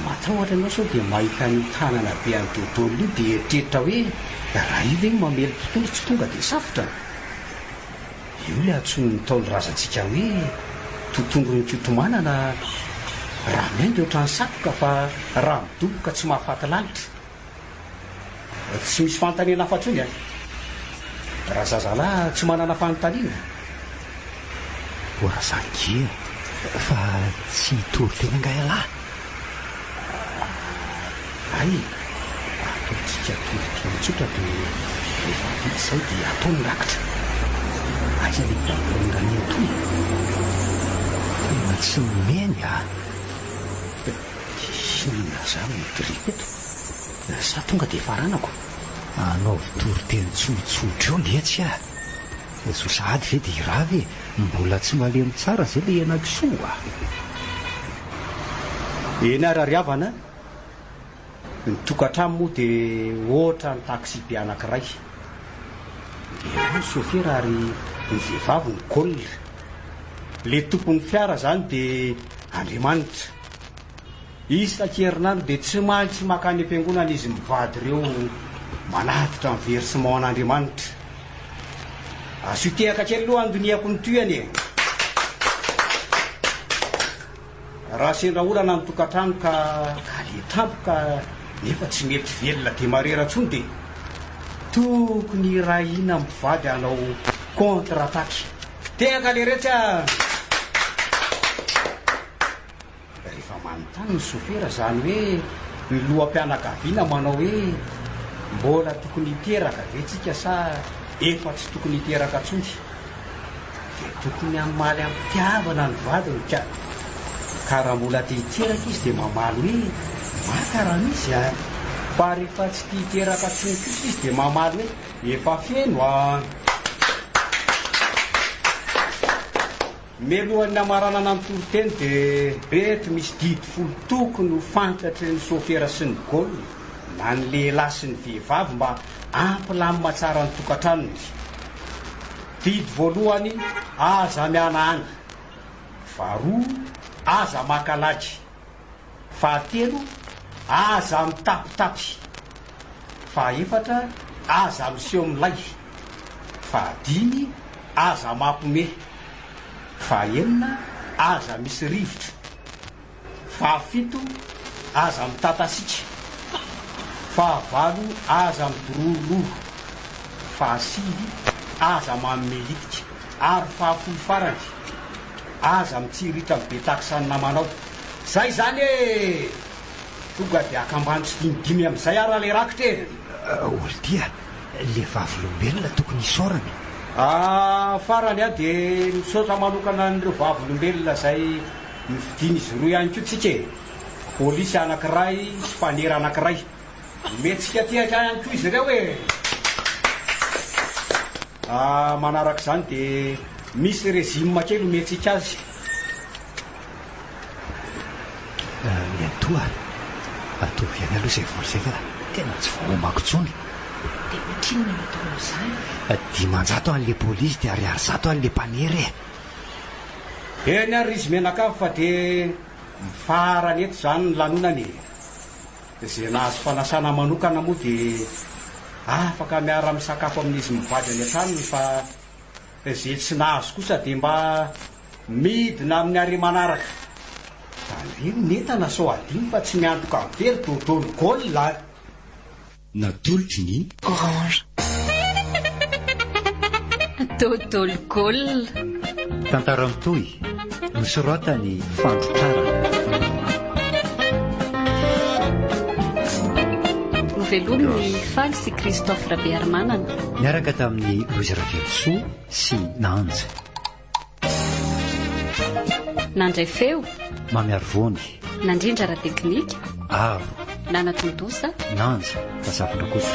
matahotra ianao sao dia mahita ny tanana be any tontolona io dia eritreritra hoe raha io ve mamely tontolo tsy tonga dia safotra. Io le antsony ny taony razantsika hoe tontondro ny kotomanana raha miainga ohatrany satroka fa raha midoboka tsy mahafaty lalitra. Tsy misy fanontaniana afa-tsony a. Raha zazalahy tsy manana fanontaniana. ora zankia fa tsy hitory tena ngaalahy. Ay ataontsika toriteny tsotra dia rehefa vita izay dia atao ny rakitra. Aiza le barondrany toy tena tsy meny a. inona zany midiriky eto. Sa tonga dia faranako anao vitory teny tsotsotra eo lehatsy a. So sahady ve dia raha ve mbola tsy malemy tsara zay le anakisoa. Eny arariavana ny tokantrano moa dia ohatra ny taksi be anankiray. Dia sofera ary ny vehivavy ny golina. Le tompon'ny fiara zany dia Andriamanitra. Isan-kerinandro dia tsy maintsy makany am-piangonana izy mivady ireo manatitra ny versement an'Andriamanitra. Aso tehaka kely aloha andoniako ny toyany e. Raha sendra olana ny tokantrano ka le tampoka nefa tsy mety velona dia marera-tsony dia tokony rahina mivady hanao contre-attaque. Tehaka le rehetra. Rehefa manontany ny sofera zany hoe ny loham-pianakaviana manao hoe mbola tokony hiteraka ve tsika sa efa tsy tokony hiteraka tsony. Dia tokony hamaly am-pitiavana ny vadiny ka raha mbola te hiteraka izy dia mamaly hoe maka raha misy a. Fa rehefa tsy tia hiteraka tsony kosa izy dia mamaly hoe efa feno a. Melohan'ny namaranana ny toriteny dia reto misy didy folo tokony ho fantatry ny sofera sy ny golina na ny lehilahy sy ny vehivavy mba ampilamina tsara ny tokantranony. Didy voalohany aza miana any. Faharoa aza makalagy. Fahatelo aza mitapitapy. Fahaefatra aza miseho milay. Fahadimy aza mampome. Fahaenina aza misy rivotra. Fahafito aza mitatasiky. Fahavalo aza midoroloro. Fahasivy aza mamehitika. Ary fahafolo farany aza mitsirita be takisany namanao. Zay zany e. Tonga dia akambany tsy dimidimy amin'izay ara le rakitra e. Oldia le vavolombelona tokony isaorany. Farany a dia misaotra manokana n'ireo vavolombelona zay mifidiny izy roa ihany koa tsika e. Polisy anankiray sy mpanera anankiray. metsika tiatra ihany koa izy ireo hoe manaraka izany dia misy régime kely ometsika azy. Miatoa atovy any aloha izay vory izay fa tena tsy voamako tsony. dia ohatrinona natao izany? 500 an'le polisy dia 100 an'le mpanery e. Eny ary izy menakafo fa dia mifarany eto izany ny lanonany. Izay nahazo fanasana manokana moa dia afaka miara misakafo amin'izy mivady any an-tranony fa izay tsy nahazo kosa dia mba midina amin'ny ary manaraka. Iny netana sao adiny fa tsy miantoka very dodolo golina. Natolotry ny Orange. Dodolo golina. Tantara mitoy nosoratany fandrotrarana. Novelominy faly sy Christophe Rabearmanana. Miaraka tamin'ny Loise Ravelsoa sy Nanja. Nandray feo. Mamiary voany. Nandrindra ra teknika. Avo. Nanatondosa. Nanja. Tazavona kosa.